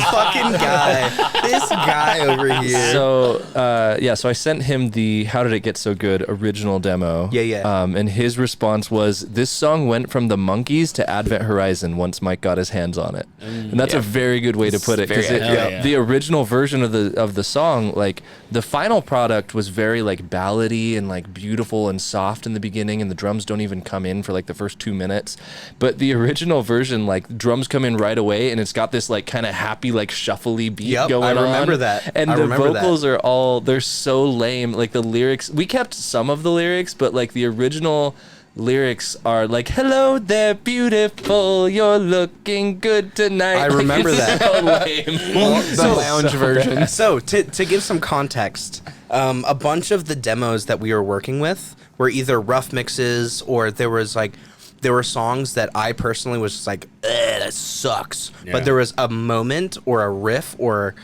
fucking guy over here. So I sent him the "How Did It Get So Good" original demo. Yeah. And his response was, "This song went from the Monkees to Advent Horizon once Mike got his hands on it," and that's a very good way to put it. very Because the original version of the song, like the final product, was very like ballady and like beautiful and soft in the beginning, and the drums don't even come in for like the first 2 minutes. But the original version, like drums come in right away, and it's got this like kind of happy like shuffly beat going on. I remember that. And I the remember vocals are they're so lame. Like the lyrics, we kept some of the lyrics, but like the original lyrics are like, "Hello there, beautiful, you're looking good tonight." I Like, remember it's that. so lame. The lounge version. So to give some context, a bunch of the demos that we were working with were either rough mixes or there were songs that I personally was just like, that sucks. Yeah. But there was a moment or a riff or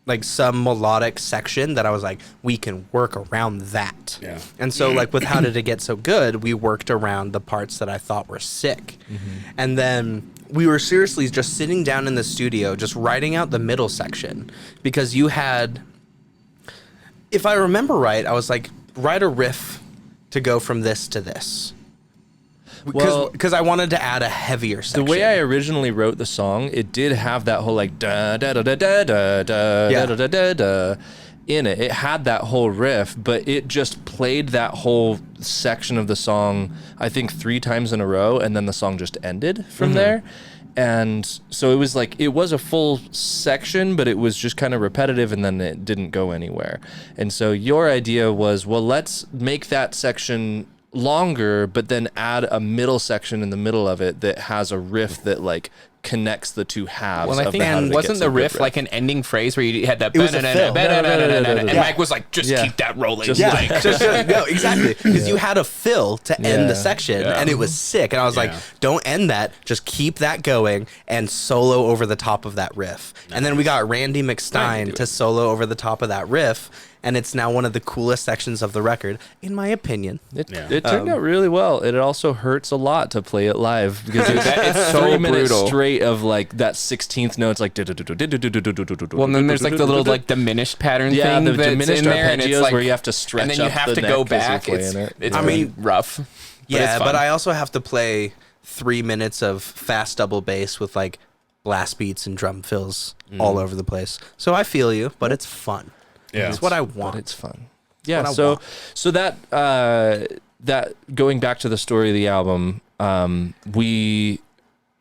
like some melodic section that I was like, we can work around that. Yeah. And so like with How Did It Get So Good, we worked around the parts that I thought were sick. And then we were seriously just sitting down in the studio, just writing out the middle section because you had, if I remember right, I was like, write a riff to go from this to this. Well, Because I wanted to add a heavier section. the way I originally wrote the song, it did have that whole like da da da da da da da Yeah. da da da da in it. It had that whole riff, but it just played that whole section of the song, I think 3 times in a row, and then the song just ended from there. And so it was like, it was a full section, but it was just kind of repetitive, and then it didn't go anywhere. And so your idea was, well, let's make that section longer, but then add a middle section in the middle of it that has a riff that like connects the two halves. Well, I of think the How Did It Get wasn't So the Good riff like an ending phrase where you had that It was a fill. and Yeah. Mike was like, just Yeah. keep that rolling. Just- Yeah, Like, no, exactly. Because you had a fill to end Yeah. the section, Yeah. and it was sick. And I was like, Yeah. don't end that. Just keep that going and solo over the top of that riff. And then we got Randy McStein to solo over the top of that riff, and it's now one of the coolest sections of the record, in my opinion. It, Yeah. it turned out really well. It also hurts a lot to play it live because it's so 3 minutes brutal. straight of like that 16th note. It's like well, and then there's like the little like diminished pattern yeah, thing the that's diminished in there, and it's arpeggios like where you have to stretch and then you up have the to go neck as you're back. playing it. It's I mean, rough. Yeah, it's but fun. I also have to play 3 minutes of fast double bass with like blast beats and drum fills all over the place. So I feel you, but it's fun. Yeah. It's what I But want. it's fun. Yeah. what I So want. so that going back to the story of the album, we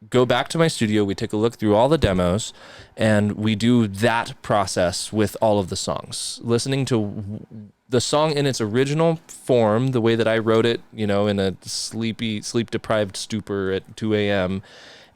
go back to my studio. We take a look through all the demos, and we do that process with all of the songs, listening to the song in its original form, the way that I wrote it, you know, in a sleep deprived stupor at 2 a.m.,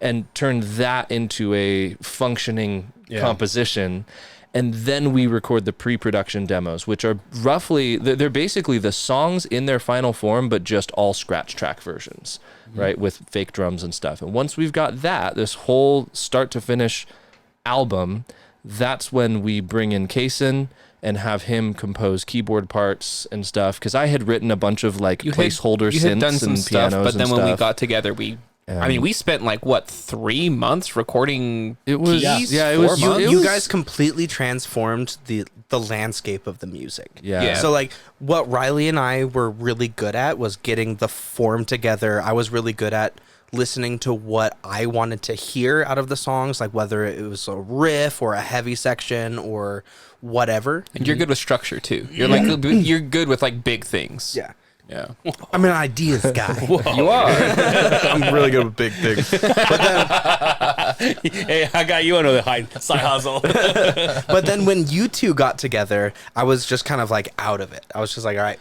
and turn that into a functioning composition. And then we record the pre-production demos, which are roughly, they're basically the songs in their final form, but just all scratch track versions, right? With fake drums and stuff. And once we've got that, this whole start to finish album, that's when we bring in Cason and have him compose keyboard parts and stuff. Because I had written a bunch of like placeholder synths done some and stuff, pianos but then and when we stuff. got together, we spent like what 3 months recording. It was keys? yeah, it 4 was months? You guys completely transformed the landscape of the music. Yeah. So like what Rylee and I were really good at was getting the form together. I was really good at listening to what I wanted to hear out of the songs, like whether it was a riff or a heavy section or whatever. And you're good with structure too. You're like you're good with like big things. Yeah. Yeah. I'm an ideas guy. You are. I'm really good with big things. Hey, I got you another side hustle. But then when you two got together, I was just kind of like out of it. I was just like, all right,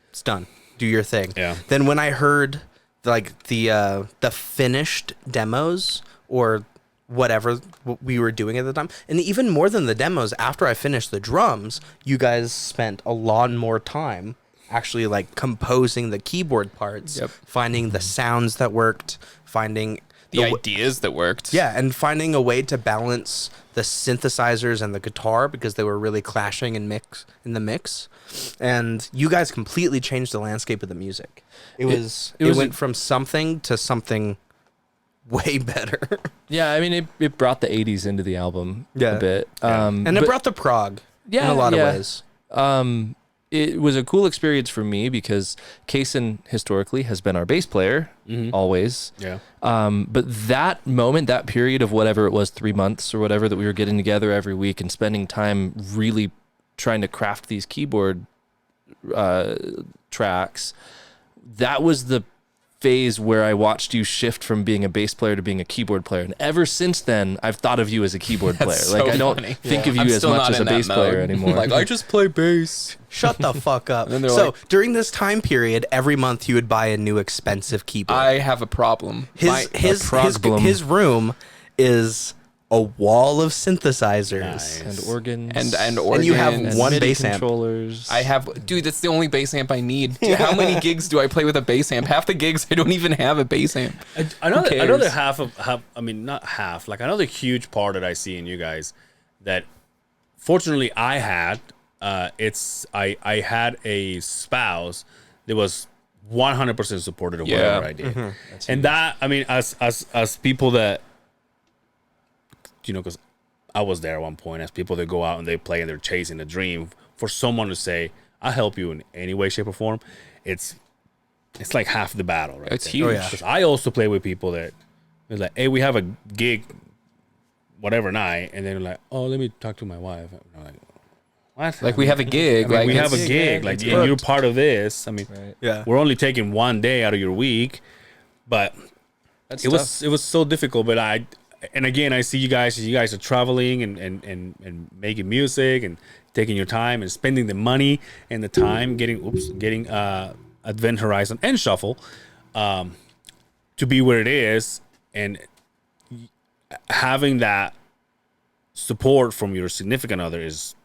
it's done. Do your thing. Yeah. Then when I heard like the finished demos or whatever we were doing at the time, and even more than the demos, after I finished the drums, you guys spent a lot more time actually like composing the keyboard parts, finding the sounds that worked, finding The ideas that worked. yeah, and finding a way to balance the synthesizers and the guitar because they were really clashing in the mix. And you guys completely changed the landscape of the music. It went from something to something way better. Yeah, I mean, it brought the 80s into the album a bit. And it brought the prog in a lot of ways. It was a cool experience for me because Cason historically has been our bass player, always. Yeah. But that moment, that period of whatever it was, 3 months or whatever, that we were getting together every week and spending time really trying to craft these keyboard tracks, that was the phase where I watched you shift from being a bass player to being a keyboard player. And ever since then, I've thought of you as a keyboard player. so Like, I don't funny. think of you I'm as still much not as a in that bass player mode. anymore. Like, I just play bass. Shut the fuck up. then they're So like- during this time period, every month you would buy a new expensive keyboard. I have a problem. His room is a wall of synthesizers. and organs. and organ. And you have and one MIDI bass amp. controllers. I have, dude, that's the only bass amp I need. Dude, how many gigs do I play with a bass amp? Half the gigs I don't even have a bass amp. Another cares? half, I mean, not half, like another huge part that I see in you guys that fortunately I had, I had a spouse that was 100% supportive of whatever I did. And that, I mean, as people that, you know, because I was there at one point, as people that go out and they play and they're chasing a dream, for someone to say, I'll help you in any way, shape, or form, it's like half the battle, right? It's there. huge. Oh, yeah. Because I also play with people that they're like, hey, we have a gig, whatever night, and then they're like, oh, let me talk to my wife. And I'm like, what? Like, we have a gig. I mean, like, we have a it's- gig, like, and you're part of this. I mean, Yeah. we're only taking one day out of your week, but it was so difficult. But and again, I see you guys are traveling and making music and taking your time and spending the money and the time getting Advent Horizon and Shuffle to be where it is, and having that support from your significant other is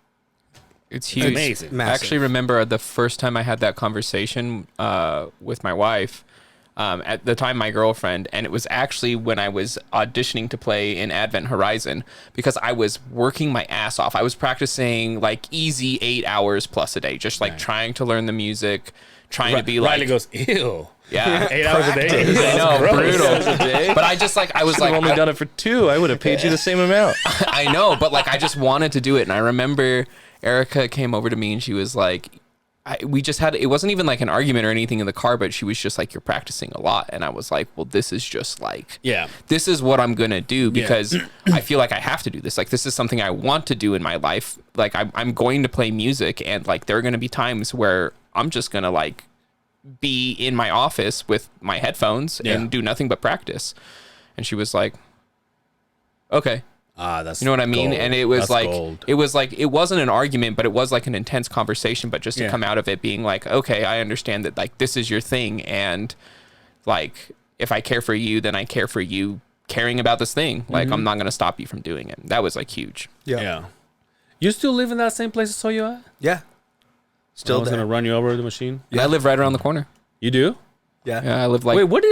It's huge. amazing. I actually remember the first time I had that conversation with my wife, at the time my girlfriend, and it was actually when I was auditioning to play in Advent Horizon, because I was working my ass off. I was practicing like easy 8 hours plus a day, just like trying to learn the music, trying to be like... Riley goes, ew. Yeah. 8 hours a day. I know, Gross. brutal. But I just like, I was like... I've only done it for 2. I would have paid you the same amount. I know, but like I just wanted to do it. And I remember Erica came over to me and she was like, we just had, it wasn't even like an argument or anything in the car, but she was just like, you're practicing a lot. And I was like, well, this is just like, this is what I'm going to do because I feel like I have to do this. Like, this is something I want to do in my life. Like, I'm going to play music, and like, there are going to be times where I'm just going to like be in my office with my headphones and do nothing but practice. And she was like, okay. That's, you know what I mean? gold. And it was That's like, gold. it wasn't an argument, but it was like an intense conversation, but just to come out of it being like, okay, I understand that like, this is your thing. And like, if I care for you, then I care for you caring about this thing. Like, I'm not going to stop you from doing it. That was like huge. Yeah. You still live in that same place I saw you at? Yeah. I Still was there. gonna run you over with the machine. Yeah. I live right around the corner. You do? Yeah. Yeah, I live like. Wait, when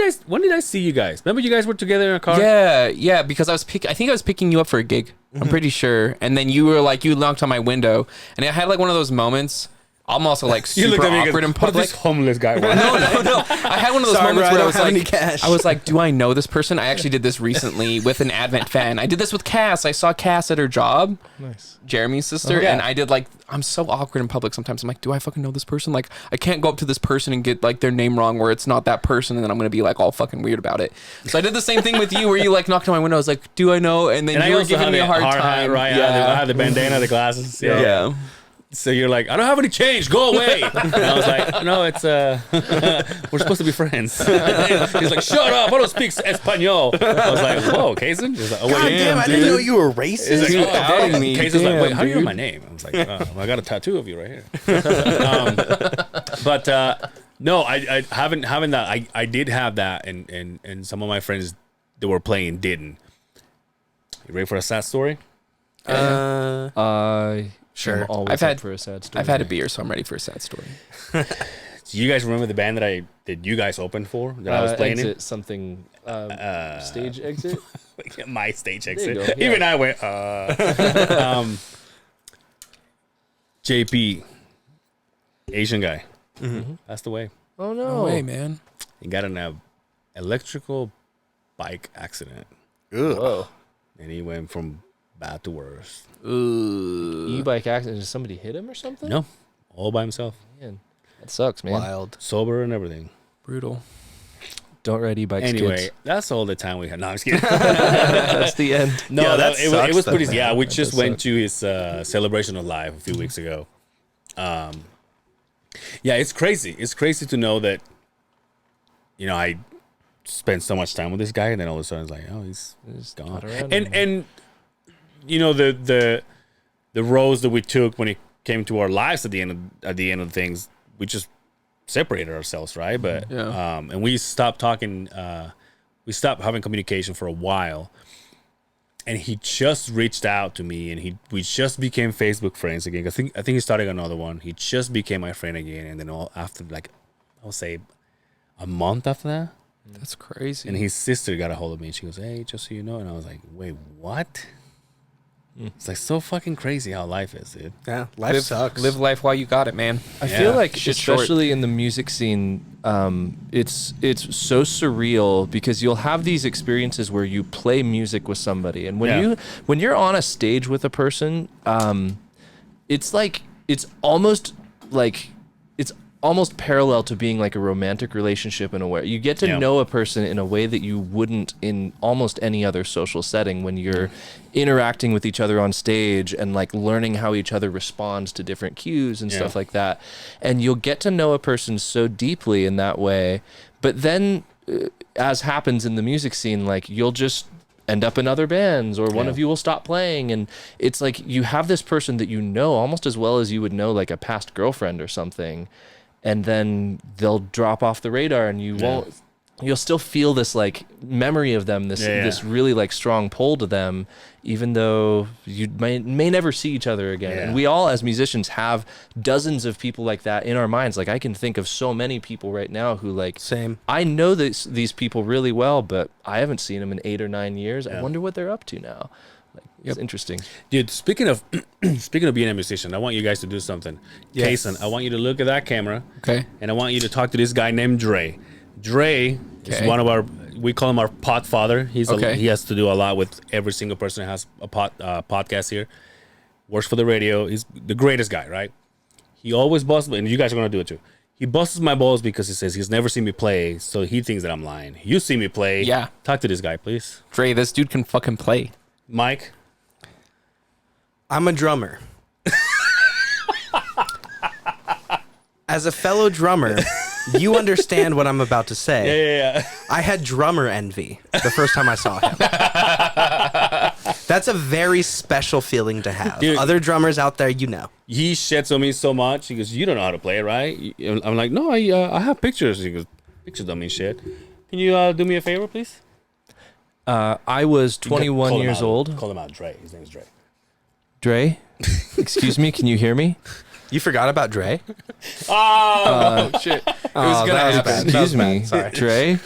did I see you guys? Remember you guys were together in a car? Yeah, because I think I was picking you up for a gig. I'm pretty sure. And then you were like, you knocked on my window, and I had like one of those moments. I'm also like You super looked at me and awkward goes, in "What public. this homeless guy want?" No. I had one of those Sorry, moments bro, where I I was don't have like, any cash. I was like, do I know this person? I actually did this recently with an Advent fan. I did this with Cass. I saw Cass at her job. Nice. Jeremy's sister, yeah. and I did like, I'm so awkward in public sometimes. I'm like, do I fucking know this person? Like, I can't go up to this person and get like their name wrong where it's not that person, and then I'm gonna be like all fucking weird about it. So I did the same thing with you, where you like knocked on my window. I was like, do I know? And then And you I were also giving had me a the hard hat, time. right? Yeah. I had the bandana, the glasses. Yeah. Yeah. So you're like, I don't have any change. Go away. And I was like, no, it's we're supposed to be friends. He's like, shut up. I don't speak Espanol. I was like, whoa, Cason. He's like, oh wait, God damn, I didn't know you were He's racist. like, Dude, oh, outing damn. me. Cason's like, wait, how do you know Damn, my name? I was like, I got a tattoo of you right here. But no, I haven't that. I did have that, and some of my friends that were playing didn't. You ready for a sad story? Sure. I'm always I've had- up for a sad story. I've had a beer, so I'm ready for a sad story. Do you guys remember the band that you guys opened for that I was playing in? exit something. Stage exit. My stage you exit. go, yeah. Even I went. JP, Asian guy, passed away. Oh No no! way, man. He got in a electrical bike accident, Whoa! and he went from bad to worse. E-bike accident. Did somebody hit him or something? No, all by himself, Man, that sucks, man. Wild. sober and everything. Brutal. Don't ride e-bikes, Anyway, kids. that's all the time we had. No, I'm just kidding. That's the end. No, Yeah, that it sucks was though, pretty. man. Yeah, we That just does went suck. to his celebration of life a few weeks ago. Yeah, it's crazy. It's crazy to know that, I spent so much time with this guy, and then all of a sudden it's like, oh, he's gone. not around And anymore. the roads that we took when it came to our lives at the end of things, we just separated ourselves, right? But Yeah. and we stopped talking. We stopped having communication for a while. And he just reached out to me, and we just became Facebook friends again. I think he started another one. He just became my friend again, and then after I'll say a month after that, That's crazy. and his sister got a hold of me, and she goes, "Hey, just so you know," and I was like, "Wait, what?" It's like so fucking crazy how life is, dude. Yeah, life sucks. Live life while you got it, man. I feel like, Shit's short. especially in the music scene, it's so surreal because you'll have these experiences where you play music with somebody, and when you're on a stage with a person, it's almost parallel to being like a romantic relationship in a way. You get to Yeah. know a person in a way that you wouldn't in almost any other social setting when you're interacting with each other on stage and like learning how each other responds to different cues and stuff like that. And you'll get to know a person so deeply in that way. But then as happens in the music scene, like you'll just end up in other bands or one of you will stop playing, and it's like you have this person that you know almost as well as you would know like a past girlfriend or something, and then they'll drop off the radar and you'll still feel this like memory of them, this really like strong pull to them, even though you may never see each other again. And we all as musicians have dozens of people like that in our minds. Like I can think of so many people right now who like, Same. I know these people really well, but I haven't seen them in 8 or 9 years. I wonder what they're up to now. Like, it's interesting. Dude, speaking of being a musician, I want you guys to do something. Yes. Cason, I want you to look at that camera, Okay. and I want you to talk to this guy named Dre. Dre is Okay. one of we call him our pot father. He has to do a lot with every single person that has a podcast here. Works for the radio. He's the greatest guy, right? He always busts, and you guys are going to do it too. He busts my balls because he says he's never seen me play, so he thinks that I'm lying. You see me play. Yeah. Talk to this guy, please. Dre, this dude can fucking play. Mike. I'm a drummer. As a fellow drummer, you understand what I'm about to say. Yeah. I had drummer envy the first time I saw him. That's a very special feeling to have. Dude. Other drummers out there, you know. He shits on me so much. He goes, "You don't know how to play, right?" I'm like, "No, I have pictures." He goes, "Pictures don't mean shit. Can you do me a favor, please?" I was 21 years old. Call him out, Dre. His name's Dre. Dre, excuse me, can you hear me? You forgot about Dre? Oh shit! It was gonna that was happen. bad. Excuse me, bad. Sorry. Dre.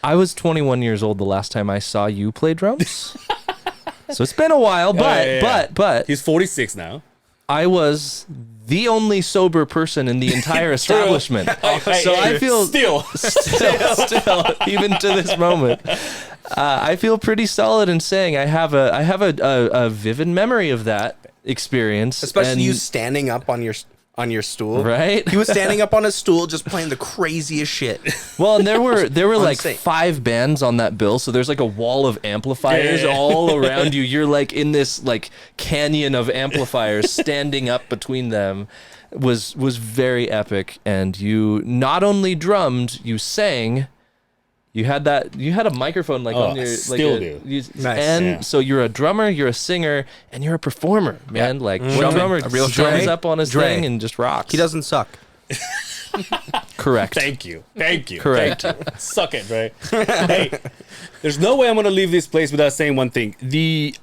I was 21 years old the last time I saw you play drums. So it's been a while, but He's 46 now. I was the only sober person in the entire establishment. So I feel Still. still, even to this moment, I feel pretty solid in saying I have a vivid memory of that experience, Especially and- you standing up on your stool. right? He was standing up on a stool just playing the craziest shit. Well, and there were like Insane. 5 bands on that bill, so there's like a wall of amplifiers Yeah. all around you. You're like in this like canyon of amplifiers standing up between them. Was very epic, and you not only drummed, you sang. You had a microphone like on your like still do. Nice. and Yeah. so you're a drummer, you're a singer, and you're a performer, man. Like one Showman, drummer a real drums Dre. up on his Dre. thing and just rocks. He doesn't suck. Correct. Thank you. Thank you. Correct. Thank you. Suck it, Dre. Hey, there's no way I'm gonna leave this place without saying one thing. The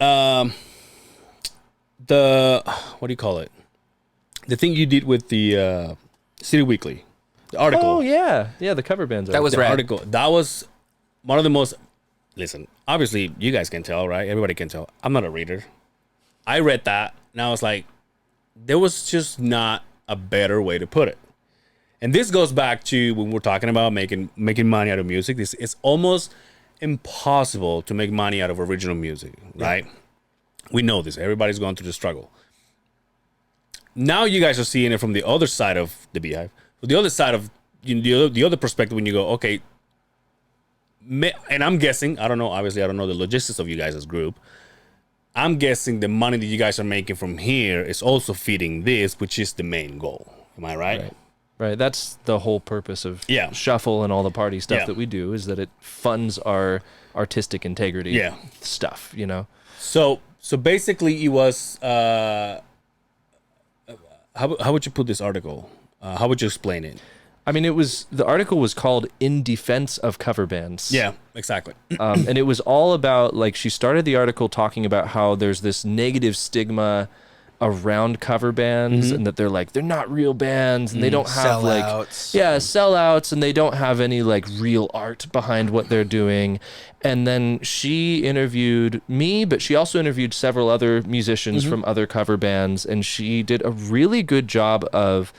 what do you call it? The thing you did with the City Weekly, the article. Oh yeah, the cover bands. That was The rad. article. That was one of the most. Listen, obviously you guys can tell, right? Everybody can tell. I'm not a reader. I read that and I was like, there was just not a better way to put it. And this goes back to when we're talking about making money out of music. It's almost impossible to make money out of original music, right? We know this. Everybody's going through the struggle. Now you guys are seeing it from the other side of the Beehive. The other side of the other perspective when you go, okay, and I'm guessing, I don't know, obviously I don't know the logistics of you guys as group. I'm guessing the money that you guys are making from here is also feeding this, which is the main goal. Am I right? Right. That's the whole purpose of Yeah. Shuffle and all the party stuff Yeah. that we do, is that it funds our artistic integrity Yeah. stuff, you know? So basically it was, how would you put this article? How would you explain it? I mean, the article was called In Defense of Cover Bands. Yeah, exactly. And it was all about, like, she started the article talking about how there's this negative stigma around cover bands, and that they're not real bands, and they don't have Sellouts. sellouts, and they don't have any like real art behind what they're doing. And then she interviewed me, but she also interviewed several other musicians from other cover bands, and she did a really good job of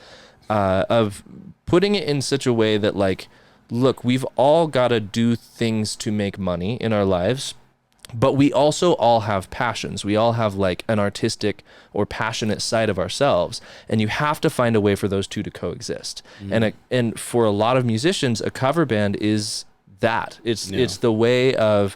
putting it in such a way that, like, look, we've all got to do things to make money in our lives, but we also all have passions. We all have like an artistic or passionate side of ourselves, and you have to find a way for those two to coexist. And for a lot of musicians, a cover band is that. It's the way of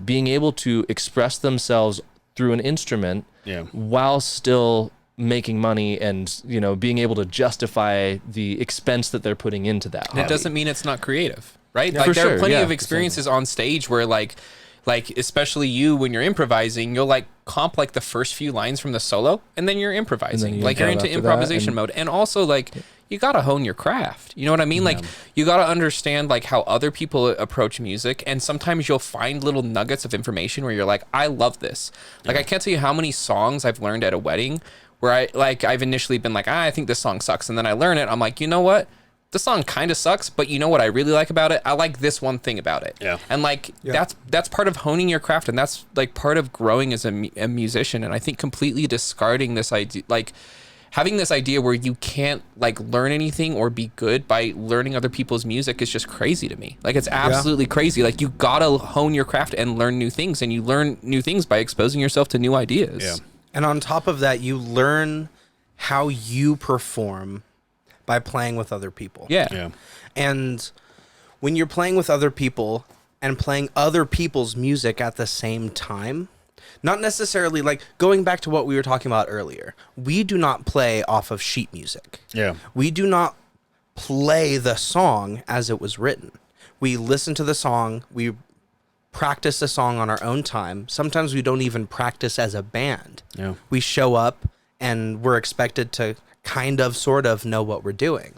being able to express themselves through an instrument while still making money, and being able to justify the expense that they're putting into that. And it doesn't mean it's not creative, right? Yeah, like for there are sure, plenty yeah, of experiences on stage where like especially you when you're improvising, you'll like comp like the first few lines from the solo, and then you're improvising. you Like you're improv into after that, improvisation and- mode. And also like you gotta hone your craft. You know what I mean? Like you gotta understand like how other people approach music, and sometimes you'll find little nuggets of information where you're like, I love this. Like I can't tell you how many songs I've learned at a wedding where I've initially been like, I think this song sucks, and then I learn it. I'm like, you know what? The song kind of sucks, but you know what I really like about it? I like this one thing about it. Yeah. And like that's part of honing your craft, and that's like part of growing as a musician. And I think completely discarding this idea, like having this idea where you can't like learn anything or be good by learning other people's music is just crazy to me. Like it's absolutely crazy. Like you gotta hone your craft and learn new things, and you learn new things by exposing yourself to new ideas. Yeah. And on top of that, you learn how you perform by playing with other people. Yeah. Yeah. And when you're playing with other people and playing other people's music at the same time, not necessarily like going back to what we were talking about earlier, we do not play off of sheet music. Yeah. We do not play the song as it was written. We listen to the song, we practice the song on our own time. Sometimes we don't even practice as a band. Yeah. We show up and we're expected to kind of sort of know what we're doing.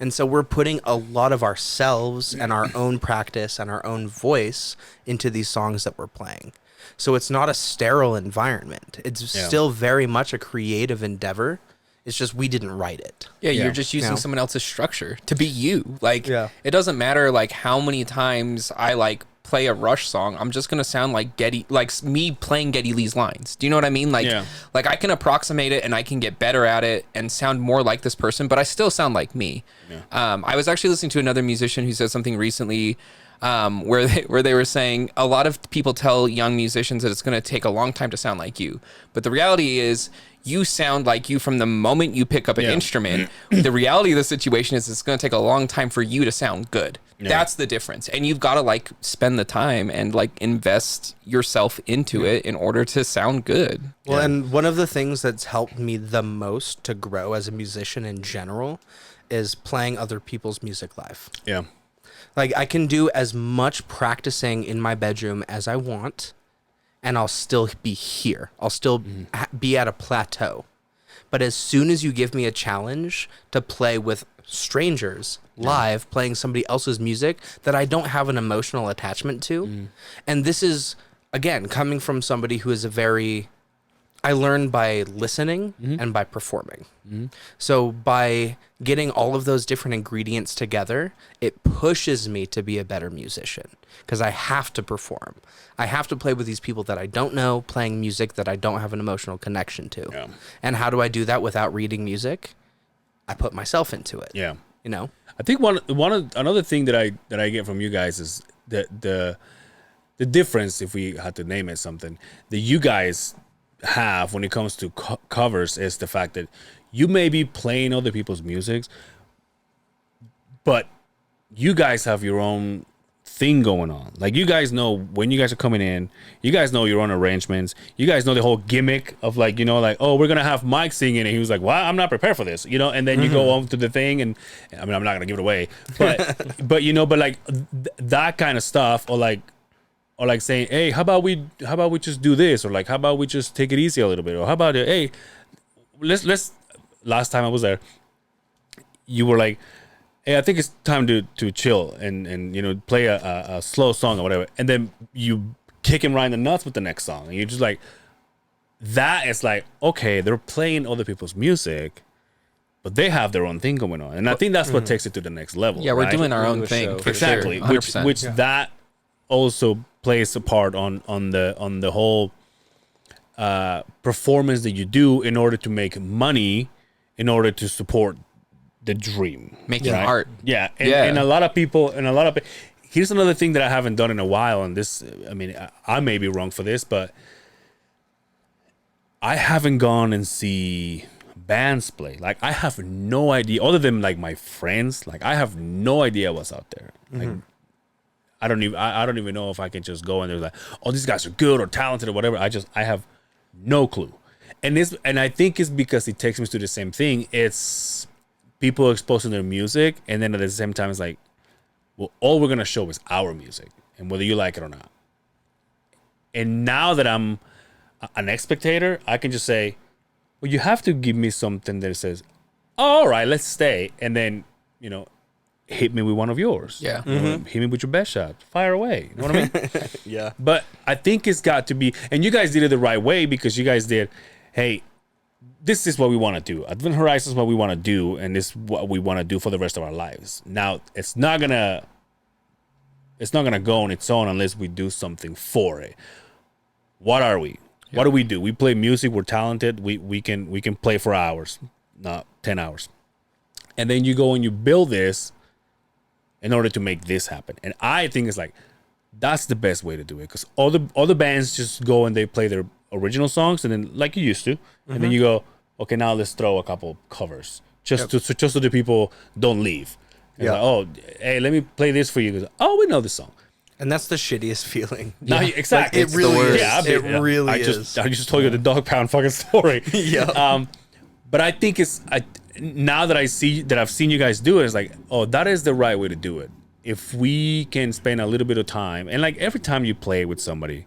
And so we're putting a lot of ourselves and our own practice and our own voice into these songs that we're playing. So it's not a sterile environment. It's still very much a creative endeavor. It's just we didn't write it. Yeah, you're just using someone else's structure to be you. Like, it doesn't matter like how many times I like play a Rush song. I'm just gonna sound like me playing Geddy Lee's lines. Do you know what I mean? Like, like I can approximate it and I can get better at it and sound more like this person, but I still sound like me. I was actually listening to another musician who said something recently. Where they were saying a lot of people tell young musicians that it's going to take a long time to sound like you, but the reality is you sound like you from the moment you pick up an instrument. The reality of the situation is it's going to take a long time for you to sound good. That's the difference, and you've got to like spend the time and like invest yourself into it in order to sound good. Well, and one of the things that's helped me the most to grow as a musician in general is playing other people's music live. Like, I can do as much practicing in my bedroom as I want, and I'll still be here. I'll still be at a plateau. But as soon as you give me a challenge to play with strangers live, playing somebody else's music that I don't have an emotional attachment to, and this is, again, coming from somebody who is I learn by listening and by performing. So by getting all of those different ingredients together, it pushes me to be a better musician because I have to perform. I have to play with these people that I don't know, playing music that I don't have an emotional connection to. And how do I do that without reading music? I put myself into it. You know? I think another thing that I get from you guys is the difference, if we had to name it something, that you guys have when it comes to covers is the fact that you may be playing other people's music, but you guys have your own thing going on. Like, you guys know when you guys are coming in, you guys know your own arrangements, you guys know the whole gimmick of like, you know, like, oh, we're gonna have Mike singing, and he was like, well, I'm not prepared for this, you know, and then you go on to the thing, and I mean, I'm not gonna give it away, but you know, but like that kind of stuff, or like saying, hey, how about we just do this, or like, how about we just take it easy a little bit, or how about it, hey, let's last time I was there, you were like, hey, I think it's time to chill and you know, play a slow song or whatever, and then you kick him right in the nuts with the next song, and you're just like, that is like, okay, they're playing other people's music, but they have their own thing going on, and I think that's what takes it to the next level. Yeah, we're right? doing our own thing. Exactly, sure, which that also plays a part on the whole performance that you do in order to make money, in order to support the dream, making art. And a lot of people, here's another thing that I haven't done in a while, and this, I mean, I may be wrong for this, but I haven't gone and see bands play. Like, I have no idea, other than like my friends, like I have no idea what's out there. Like, I don't even know if I can just go and they're like, oh, these guys are good or talented or whatever. I have no clue. And I think it's because it takes me to the same thing. It's people exposing their music, and then at the same time it's like, well, all we're gonna show is our music, and whether you like it or not. And now that I'm an spectator, I can just say, well, you have to give me something that says, oh, all right, let's stay, and then, you know, hit me with one of yours. You know, hit me with your best shot. Fire away. You know what I mean? But I think it's got to be, and you guys did it the right way, because you guys did, hey, this is what we want to do. Advent Horizon is what we want to do, and this is what we want to do for the rest of our lives. Now, it's not gonna go on its own unless we do something for it. What are we? What do? We play music. We're talented. We can play for hours, not 10 hours. And then you go and you build this in order to make this happen. And I think it's like, that's the best way to do it, because all the bands just go and they play their original songs, and then like you used to, and then you go, okay, now let's throw a couple covers just so the people don't leave. And like, oh, hey, let me play this for you. Oh, we know this song. And that's the shittiest feeling. No, exactly. Like, it really is. Yeah, it really is. I just told you the dog pound fucking story. But I think now that I've seen you guys do it, it's like, oh, that is the right way to do it. If we can spend a little bit of time, and like every time you play with somebody,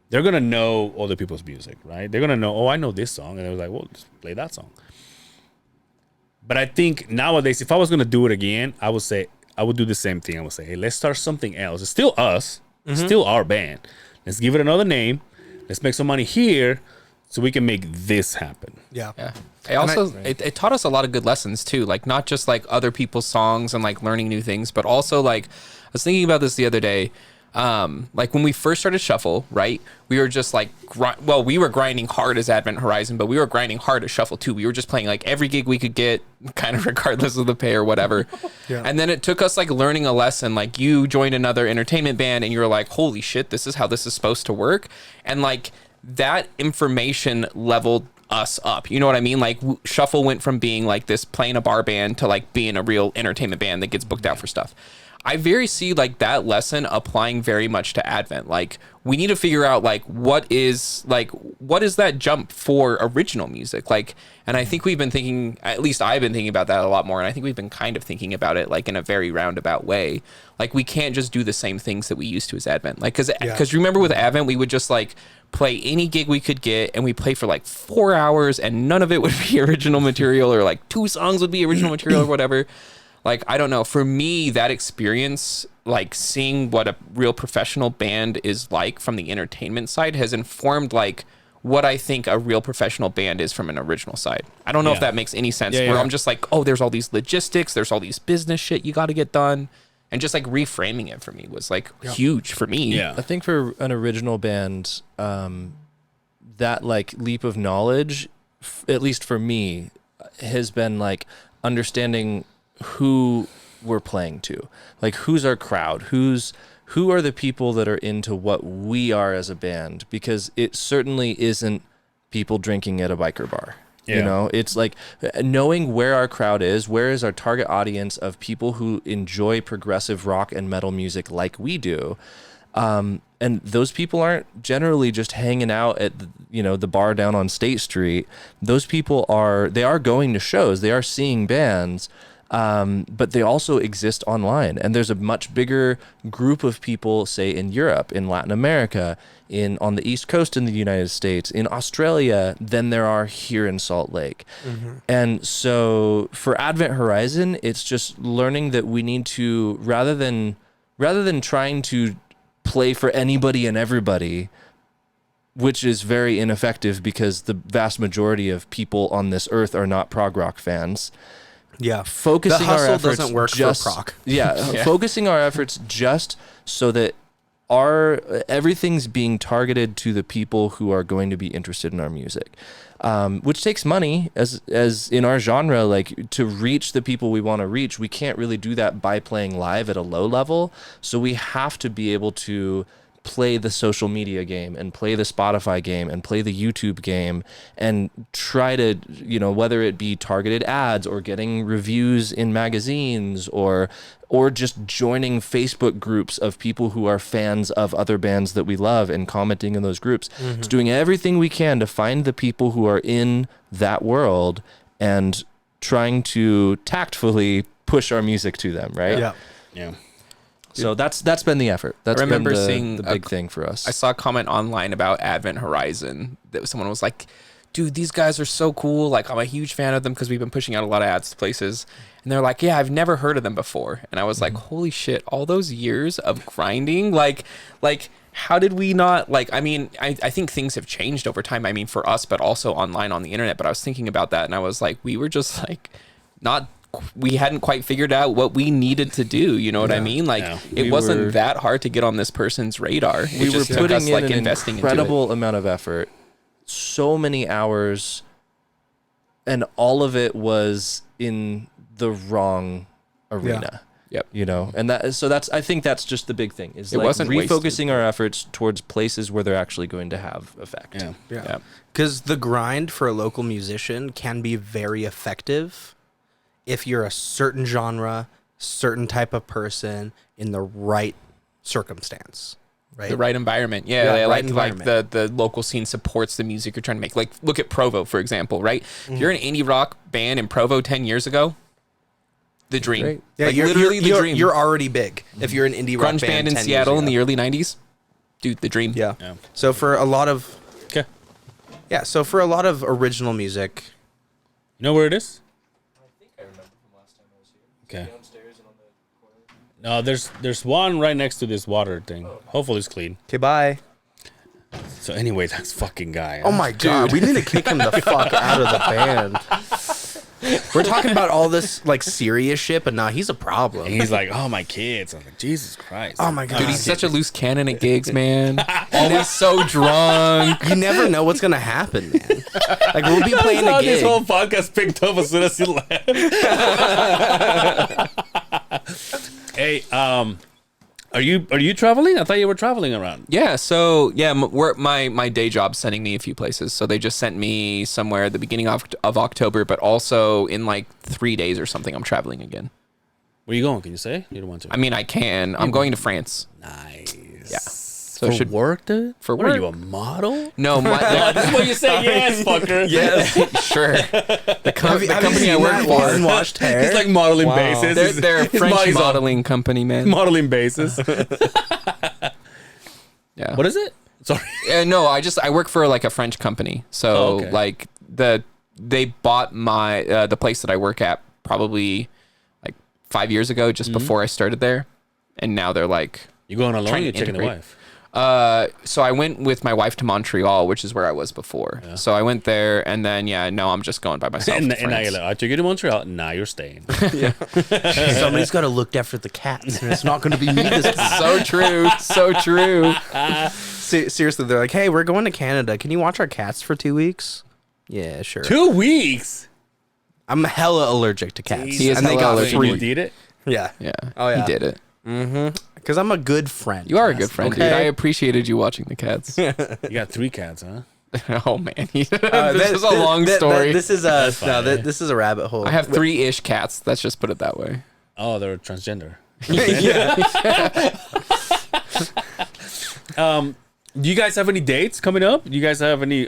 they're gonna know other people's music, right? They're gonna know, oh, I know this song, and they're like, well, just play that song. But I think nowadays, if I was gonna do it again, I would do the same thing. I would say, hey, let's start something else. It's still us, it's still our band. Let's give it another name. Let's make some money here, so we can make this happen. Yeah. It taught us a lot of good lessons too, like not just like other people's songs and like learning new things, but also like I was thinking about this the other day. Like when we first started Shuffle, right? We were just like, we were grinding hard as Advent Horizon, but we were grinding hard as Shuffle too. We were just playing like every gig we could get, kind of regardless of the pay or whatever. Yeah. And then it took us like learning a lesson. Like you joined another entertainment band and you were like, holy shit, this is how this is supposed to work. And like that information leveled us up. You know what I mean? Like Shuffle went from being like this playing a bar band to like being a real entertainment band that gets booked out for stuff. I very see like that lesson applying very much to Advent. Like we need to figure out like what is that jump for original music? Like, and I think we've been thinking, at least I've been thinking about that a lot more. And I think we've been kind of thinking about it like in a very roundabout way. Like we can't just do the same things that we used to as Advent. Like, cause remember with Advent, we would just like play any gig we could get and we play for like 4 hours and none of it would be original material, or like 2 songs would be original material or whatever. Like, I don't know. For me, that experience, like seeing what a real professional band is like from the entertainment side, has informed like what I think a real professional band is from an original side. I don't know if that makes any sense. Where I'm just like, oh, there's all these logistics, there's all these business shit you got to get done. And just like reframing it for me was like huge for me. Yeah. I think for an original band, that like leap of knowledge, at least for me, has been like understanding who we're playing to, like who's our crowd, who are the people that are into what we are as a band, because it certainly isn't people drinking at a biker bar. You know, it's like knowing where our crowd is, where is our target audience of people who enjoy progressive rock and metal music like we do. And those people aren't generally just hanging out at the bar down on State Street. Those people are going to shows, they are seeing bands. But they also exist online, and there's a much bigger group of people, say in Europe, in Latin America, on the East Coast in the United States, in Australia, than there are here in Salt Lake. Mm-hmm. And so for Advent Horizon, it's just learning that we need to, rather than trying to play for anybody and everybody, which is very ineffective because the vast majority of people on this earth are not prog rock fans. Yeah, focusing the hustle our efforts doesn't work just, for proc. Focusing our efforts just so that everything's being targeted to the people who are going to be interested in our music, which takes money as in our genre. Like, to reach the people we want to reach, we can't really do that by playing live at a low level. So we have to be able to play the social media game and play the Spotify game and play the YouTube game and try to, whether it be targeted ads or getting reviews in magazines or just joining Facebook groups of people who are fans of other bands that we love and commenting in those groups. Mm-hmm. It's doing everything we can to find the people who are in that world and trying to tactfully push our music to them, right? Yeah. Yeah. So that's been the effort. That's I remember been seeing the big thing for us. I saw a comment online about Advent Horizon that someone was like, dude, these guys are so cool. Like, I'm a huge fan of them because we've been pushing out a lot of ads to places. And they're like, yeah, I've never heard of them before. And I was like, holy shit, all those years of grinding, like how did we not, like, I mean, I think things have changed over time. I mean, for us, but also online on the internet. But I was thinking about that and I was like, we were just like, we hadn't quite figured out what we needed to do. You know what I mean? Like, it wasn't that hard to get on this person's radar. We were putting in an incredible amount of effort, so many hours, and all of it was in the wrong arena. Yep. And I think that's just the big thing, is it like wasn't refocusing wasted. Our efforts towards places where they're actually going to have effect. Yeah. Because the grind for a local musician can be very effective if you're a certain genre, certain type of person in the right circumstance, right? The right environment. Like the local scene supports the music you're trying to make. Like, look at Provo, for example, right? Mm-hmm. If you're an indie rock band in Provo 10 years ago, the dream. Great. Yeah, like, literally the dream. You're already big if you're an indie rock grunge band in Seattle in the early 90s. Dude, the dream. Yeah. So for a lot of... Okay. Yeah, so for a lot of original music... You know where it is? Okay. No, there's one right next to this water thing. Hopefully it's clean. Okay, bye. So anyway, that's fucking guy. Oh my god, we need to kick him the fuck out of the band. We're talking about all this like serious shit, but nah, he's a problem. And he's like, oh, my kids. I'm like, Jesus Christ. Oh my god, Dude, he's such a loose cannon at gigs, man. Always so drunk. You never know what's gonna happen, man. Like we'll be playing a This gig. whole podcast picked up as soon as he left. Hey, are you traveling? I thought you were traveling around. Yeah, so yeah, my day job's sending me a few places. So they just sent me somewhere at the beginning of October, but also in like 3 days or something, I'm traveling again. Where you going? Can you say? You don't want to. I mean, I can. I'm going to France. Nice. Yeah. So should work, dude? For what, are work. you, a model? No, This is what you say, yes, fucker. Yes. sure. The company I seen work that for. unwashed hair? He's like modeling bases. They're a His French body's on modeling company, man. modeling bases. Yeah. What is it? Sorry. No, I work for like a French company. So Oh, okay. like they bought my the place that I work at probably like 5 years ago, just before I started there, and now they're like. You going alone? Trying You're to checking the integrate. wife. So I went with my wife to Montreal, which is where I was before. Yeah. So I went there, and then now I'm just going by myself. And to now you're France. like, I took you to Montreal. Now you're staying. Somebody's got to look after the cats, and it's not going to be me this time. So true, so true. Seriously, they're like, "Hey, we're going to Canada. Can you watch our cats for 2 weeks?" Yeah, sure. 2 weeks. I'm hella allergic to cats. He is and they hella got allergic. You 3. did it? Yeah. Yeah. Oh, yeah. He did it. Because I'm a good friend. You are a good friend, dude. Okay. I appreciated you watching the cats. You got 3 cats, huh? Oh man, this is a long story. This is fine. this is a rabbit hole. I have 3-ish cats. Let's just put it that way. Oh, they're transgender. yeah. Do you guys have any dates coming up? Do you guys have any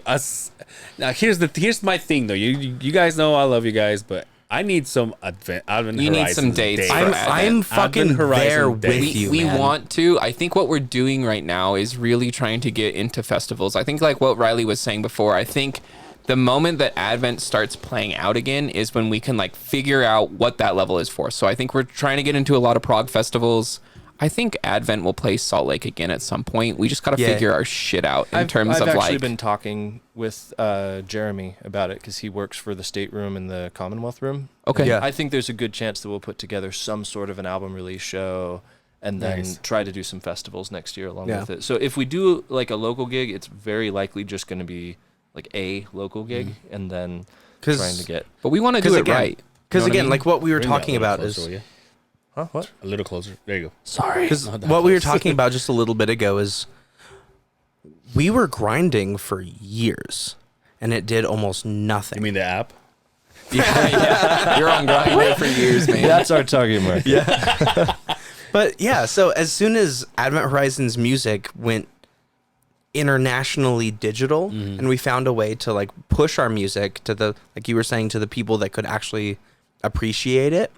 Now here's my thing though. You guys know I love you guys, but I need some Advent You need Horizons some dates for I'm Advent. fucking Horizon there dates. with you, we man. want to. I think what we're doing right now is really trying to get into festivals. I think like what Rylee was saying before, I think the moment that Advent starts playing out again is when we can like figure out what that level is for. So I think we're trying to get into a lot of prog festivals. I think Advent will play Salt Lake again at some point. We just got to Yeah. figure our shit out in terms I've of actually like been talking with Jeremy about it because he works for the State Room and the Commonwealth Room. okay. Yeah. I think there's a good chance that we'll put together some sort of an album release show and then Nice. try to do some festivals next year along Yeah. with it. So if we do like a local gig, it's very likely just going to be like a local gig and then trying to get. But we want to do it again- right. Because You know what I again, mean? like what we were Bring that talking a little about closer, is will you? Huh? What? A little closer. There you go. Sorry. because Not that what we were close. talking about just a little bit ago is we were grinding for years, and it did almost nothing. You mean the app? yeah. You're on Grindr for years, man. That's our target market. But yeah, so as soon as Advent Horizon's music went internationally digital, and we found a way to like push our music to the, like you were saying, to the people that could actually appreciate it,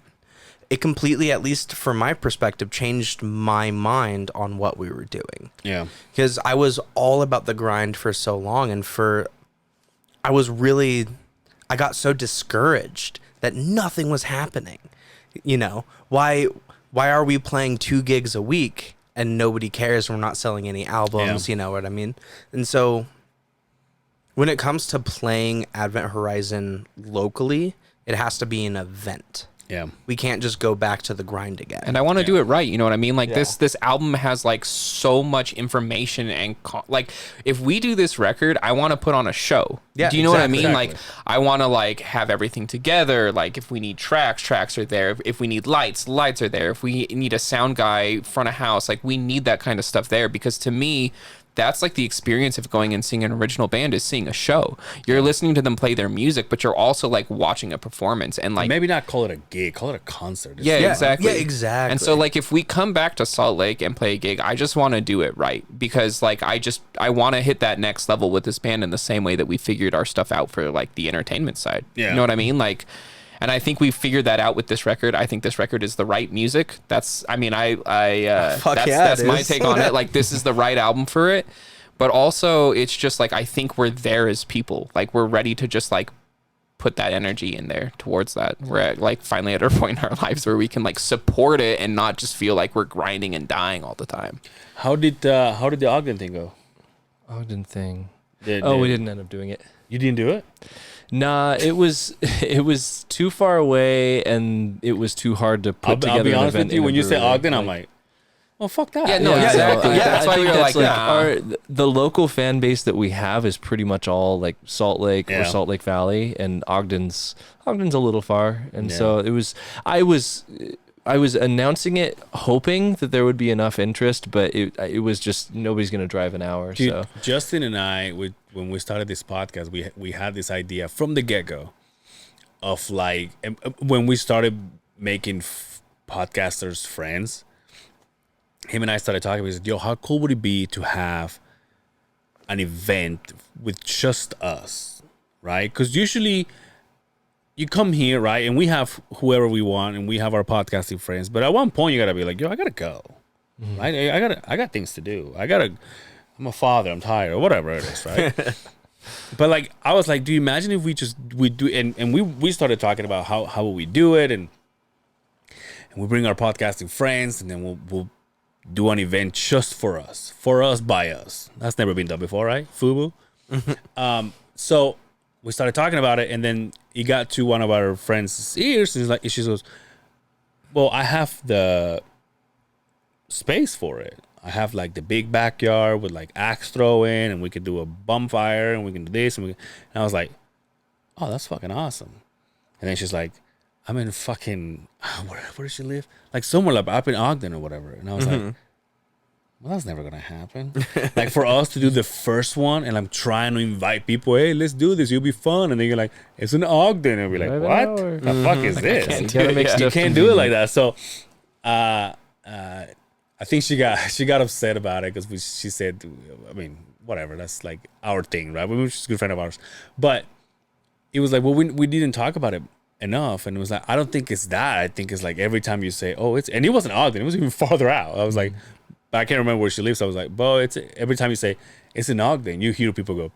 it completely, at least from my perspective, changed my mind on what we were doing. Yeah. Because I was all about the grind for so long, and I got so discouraged that nothing was happening. You know, why are we playing 2 gigs a week and nobody cares? We're not selling any albums, Yeah. you know what I mean? And so when it comes to playing Advent Horizon locally, it has to be an event. Yeah. We can't just go back to the grind again. And I want to do it right. You know what I mean? Like Yeah. this album has like so much information and like if we do this record, I want to put on a show. Yeah, do you know what I exactly. mean? Like I want to like have everything together. Like if we need tracks are there. If we need lights are there. If we need a sound guy front of house, like we need that kind of stuff there because to me, that's like the experience of going and seeing an original band is seeing a show. You're listening to them play their music, but you're also like watching a performance and like Maybe not call it a gig. Call it a concert. yeah, Yeah, exactly. yeah, exactly. And so like if we come back to Salt Lake and play a gig, I just want to do it right because like I want to hit that next level with this band in the same way that we figured our stuff out for like the entertainment side. Yeah. You know what I mean? Like and I think we figured that out with this record. I think this record is the right music. That's I mean I Fuck that's, yeah, that's it my is. take on it. Like this is the right album for it. But also it's just like I think we're there as people. Like we're ready to just like put that energy in there towards that. We're at, like, finally at a point in our lives where we can, like, support it and not just feel like we're grinding and dying all the time. How did the Ogden thing go? Ogden thing. We Did- didn't end up doing it. You didn't do it? Nah, it was too far away, and it was too hard to put together. I'll be an honest event with you. in a When you say brewery. Ogden, I'm like, well, fuck that. Yeah, no, Yeah, exactly. no, That's why we think were like, that's nah. the local fan base that we have is pretty much all like Salt Lake Yeah. or Salt Lake Valley, and Ogden's a little far, and Yeah. so it was. I was announcing it, hoping that there would be enough interest, but it was just nobody's gonna drive an hour. Dude, So Justin and I, when we started this podcast, we had this idea from the get go of like when we started making podcasters friends. Him and I started talking. We said, "Yo, how cool would it be to have an event with just us, right? Because usually you come here, right, and we have whoever we want, and we have our podcasting friends. But at one point, you gotta be like, yo, I gotta go, right? I got things to do. I'm a father. I'm tired, or whatever it is, right? But like, I was like, do you imagine if we do, and we started talking about how will we do it, and we bring our podcasting friends, and then we'll do an event just for us by us. That's never been done before, right? FUBU. So we started talking about it, and then it got to one of our friends' ears, and she goes, well, I have the space for it. I have like the big backyard with like axe throwing, and we could do a bonfire, and we can do this, and I was like, oh, that's fucking awesome. And then she's like, I'm in fucking, where does she live? Like somewhere like up in Ogden or whatever. And I was like, well, that's never gonna happen. Like for us to do the first one, and I'm trying to invite people, hey, let's do this, it'll be fun. And then you're like, it's in Ogden, and we're like, Drive an what hour. the fuck is this? you gotta make You stuff can't do it like that. So I think she got upset about it because she said, I mean, whatever, that's like our thing, right? She's a good friend of ours. But it was like, well, we didn't talk about it enough. And it was like, I don't think it's that. I think it's like every time you say, oh, and it wasn't Ogden, it was even farther out. I was like, but I can't remember where she lives. I was like, bro, it's every time you say it's in Ogden, you hear people go,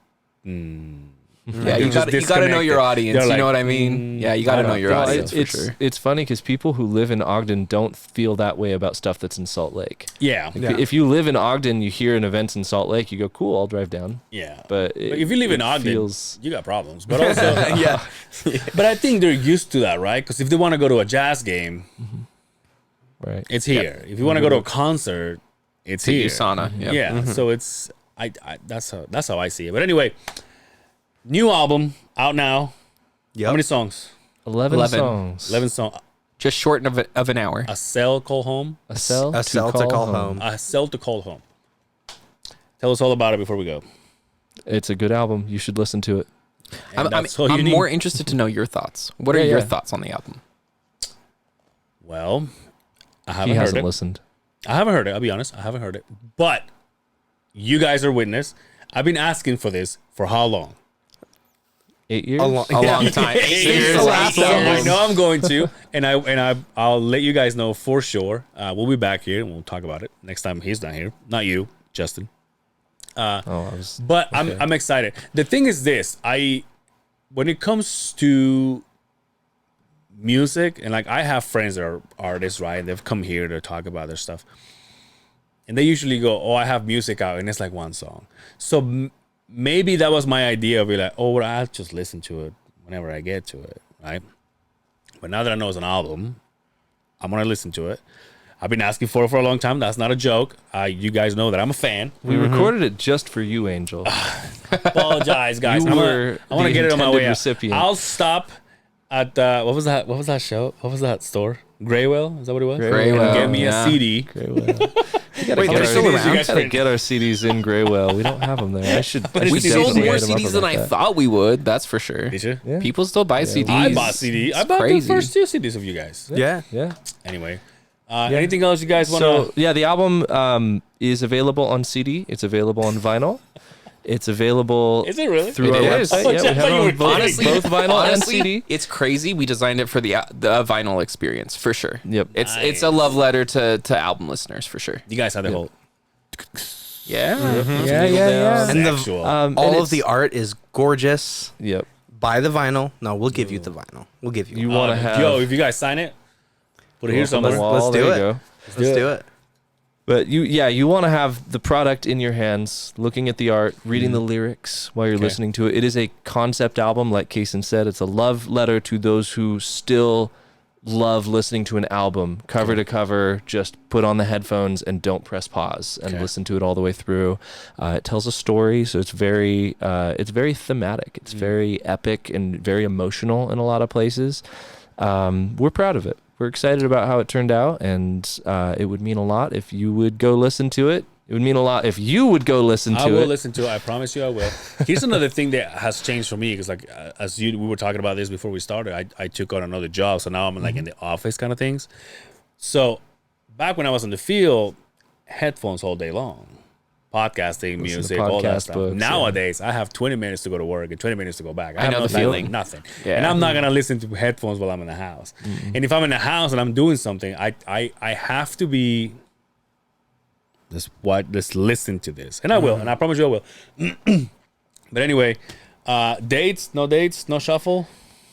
Yeah, you got to know your audience. They're You like, know what I mean? Yeah, you got to know your audience for sure. It's funny because people who live in Ogden don't feel that way about stuff that's in Salt Lake. yeah. If you live in Ogden, you hear an event's in Salt Lake, you go, cool, I'll drive down. Yeah. But if you live in Ogden, feels, you got problems. But also, Yeah. but I think they're used to that, right? Because if they want to go to a jazz game, right. it's here. If you want to go to a concert, it's here. USANA. Yep. Yeah. So it's that's how I see it. But anyway, new album out now. Yep. How many songs? 11 11. songs. 11 songs. Just short of an hour. A cell call home. A cell A cell to call home. A cell to call home. Tell us all about it before we go. It's a good album. You should listen to it. And that's all you I'm need. more interested to know your thoughts. What are Yeah, your yeah. thoughts on the album? Well, I He haven't heard hasn't it. listened. I haven't heard it. I'll be honest. I haven't heard it. But you guys are witness. I've been asking for this for how long? 8 years? A long time. 8 years. the last So album. I know I'm going to, and I'll let you guys know for sure. We'll be back here and we'll talk about it next time he's not here. Not you, Justin. I was. But I'm excited. The thing is this: when it comes to music, and like I have friends that are artists, right? And they've come here to talk about their stuff, and they usually go, "Oh, I have music out," and it's like one song. So maybe that was my idea of be like, "Oh, well, I'll just listen to it whenever I get to it," right? But now that I know it's an album, I'm gonna listen to it. I've been asking for it for a long time. That's not a joke. You guys know that I'm a fan. We recorded it just for you, Angel. Apologize, guys. You I were want to the get it on my intended way out. recipient. I'll stop at what was that show? What was that store? Graywell? Is that what it was? Graywell, Get me yeah. a CD. Graywell. Wait, they're still CDs you around? guys Gotta print? get our CDs in Graywell. We don't have them there. I should. We sold definitely more hit 'em up CDs than about I that. thought we would. That's for sure. Did you? Yeah. People still buy CDs. I bought CD. I It's bought crazy. the first 2 CDs of you guys. Yeah. Yeah. Anyway, anything else you guys want So to? yeah, the album is available on CD. It's available on vinyl. It's available. Is it really? through It our is. website? I thought Yeah, you we have it were on both, kidding. both vinyl and Honestly, CD. it's crazy. We designed it for the vinyl experience for sure. Yep. It's a love letter to album listeners for sure. You guys have the whole Yeah. Yeah. And sexual. all of the art is gorgeous. Yep. buy the vinyl. No, we'll give you the vinyl. We'll give you. You want to have Yo, if you guys sign it, put it here on the somewhere. wall. Let's do There it. you go. Let's do it. But you want to have the product in your hands, looking at the art, reading the lyrics while you're listening to it. It is a concept album, like Cason said. It's a love letter to those who still love listening to an album, cover to cover. Just put on the headphones and don't press pause and listen to it all the way through. It tells a story, so it's very thematic. It's very epic and very emotional in a lot of places. We're proud of it. We're excited about how it turned out, and it would mean a lot if you would go listen to it. It would mean a lot if you would go listen to it. I will listen to it. I promise you I will. Here's another thing that has changed for me, because like we were talking about this before we started, I took on another job, so now I'm like in the office kind of things. So back when I was in the field, headphones all day long. Podcasting, music, all that stuff. Books, Nowadays, I have 20 minutes to go to work and 20 minutes to go back. I know the feeling. Nothing. Yeah. And I'm not gonna listen to headphones while I'm in the house. And if I'm in the house and I'm doing something, I have to be. Let's listen to this, and I will, and I promise you I will. But anyway, dates, no shuffle.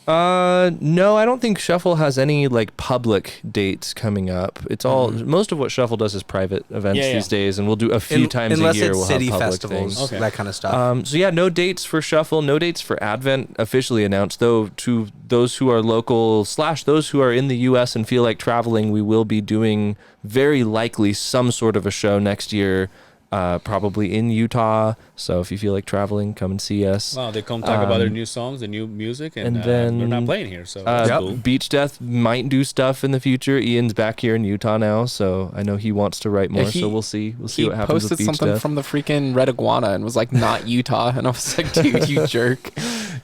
No, I don't think Shuffle has any like public dates coming up. It's all most of what Shuffle does is private events these days, and we'll do a few times a year. It's We'll city have public festivals, things. that kind of stuff. So yeah, no dates for Shuffle, no dates for Advent officially announced, though. To those who are local / those who are in the U.S. and feel like traveling, we will be doing very likely some sort of a show next year. Probably in Utah. So if you feel like traveling, come and see us. Wow, they come talk about their new songs, the new music, and then they're not playing here, so that's cool. Beach Death might do stuff in the future. Ian's back here in Utah now, so I know he wants to write more. So we'll see. We'll see what happens with He Beach posted something Death. from the freaking Red Iguana and was like, "Not Utah," and I was like, "Dude, you jerk."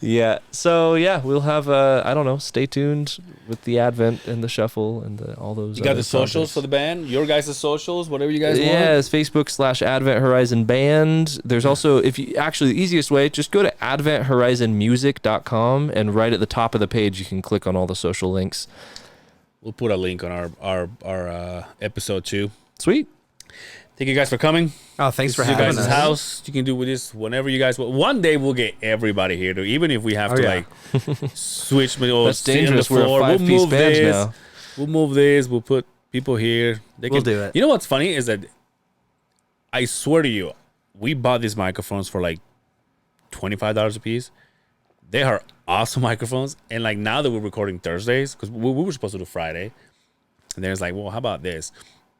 Yeah. So yeah, we'll have I don't know. Stay tuned with the Advent and the Shuffle and all those. You got other the socials projects. for the band, your guys' socials, whatever you guys want. Yeah, it's Facebook / Advent Horizon Band. There's also, if you actually, the easiest way, just go to adventhorizonmusic.com, and right at the top of the page you can click on all the social links. We'll put a link on our episode 2. Sweet. Thank you guys for coming. Oh, thanks for This is having your guys' us. house. You can do with this whenever you guys want. One day we'll get everybody here, though, even if we have to like switch or That's sit on the dangerous. We're a floor. 5-piece band this. now. We'll move this. We'll put people here. We'll do it. You know what's funny is that I swear to you, we bought these microphones for like $25 a piece. They are awesome microphones. And like now that we're recording Thursdays, because we were supposed to do Friday, and there's like, well, how about this?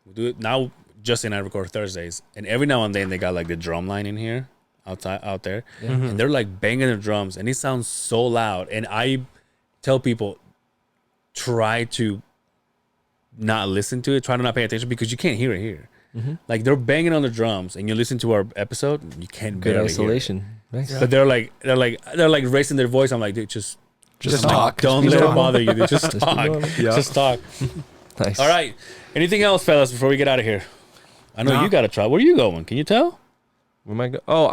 We'll do it now. Justin and I record Thursdays, and every now and then they got like the drum line in here, out there, and they're like banging the drums, and it sounds so loud. And I tell people, try to not listen to it, try to not pay attention, because you can't hear it here. Like they're banging on the drums, and you listen to our episode, you can't Good barely isolation. hear Nice. it. But they're like raising their voice. I'm like, dude, just talk. Don't let it bother you. Dude. Just talk. Just talk. Nice. All right. Anything else, fellas, before we get out of here? I know you got to try. Where are you going? Can you tell? Where am I Oh,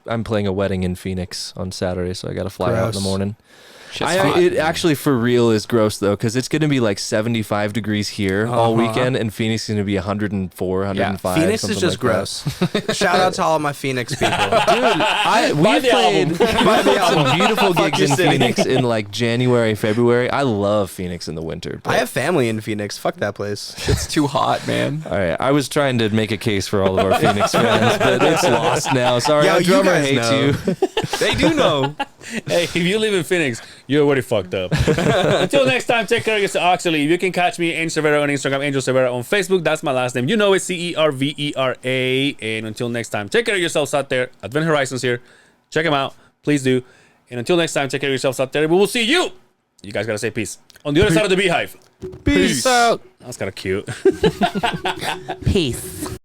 I'm playing a wedding in Phoenix on Saturday, so I got to fly out in the Gross. morning. Shit's hot. It actually for real is gross though, because it's going to be like 75 degrees here all weekend, and Phoenix is going to be 104, 105. Phoenix is something just like gross. Shout out to all my Phoenix people. Dude, we've the played some beautiful gigs in your city. Phoenix in like January, February. I love Phoenix in the winter. But I have family in Phoenix. Fuck that place. It's too hot, man. all right, I was trying to make a case for all of our Phoenix fans, but it's lost now. Sorry, Yo, our you drummer guys hates know. you. They do know. Hey, if you live in Phoenix, you're already fucked up. Until next time, take care of yourself. Actually, you can catch me, Angel Cervera, on Instagram, Angel Cervera on Facebook. That's my last name. You know it's Cervera. And until next time, take care of yourselves out there. Advent Horizons here. Check them out. Please do. And until next time, take care of yourselves out there. We will see you. You guys got to say peace. On the other side of the Beehive. Peace out. That's kind of cute. Peace.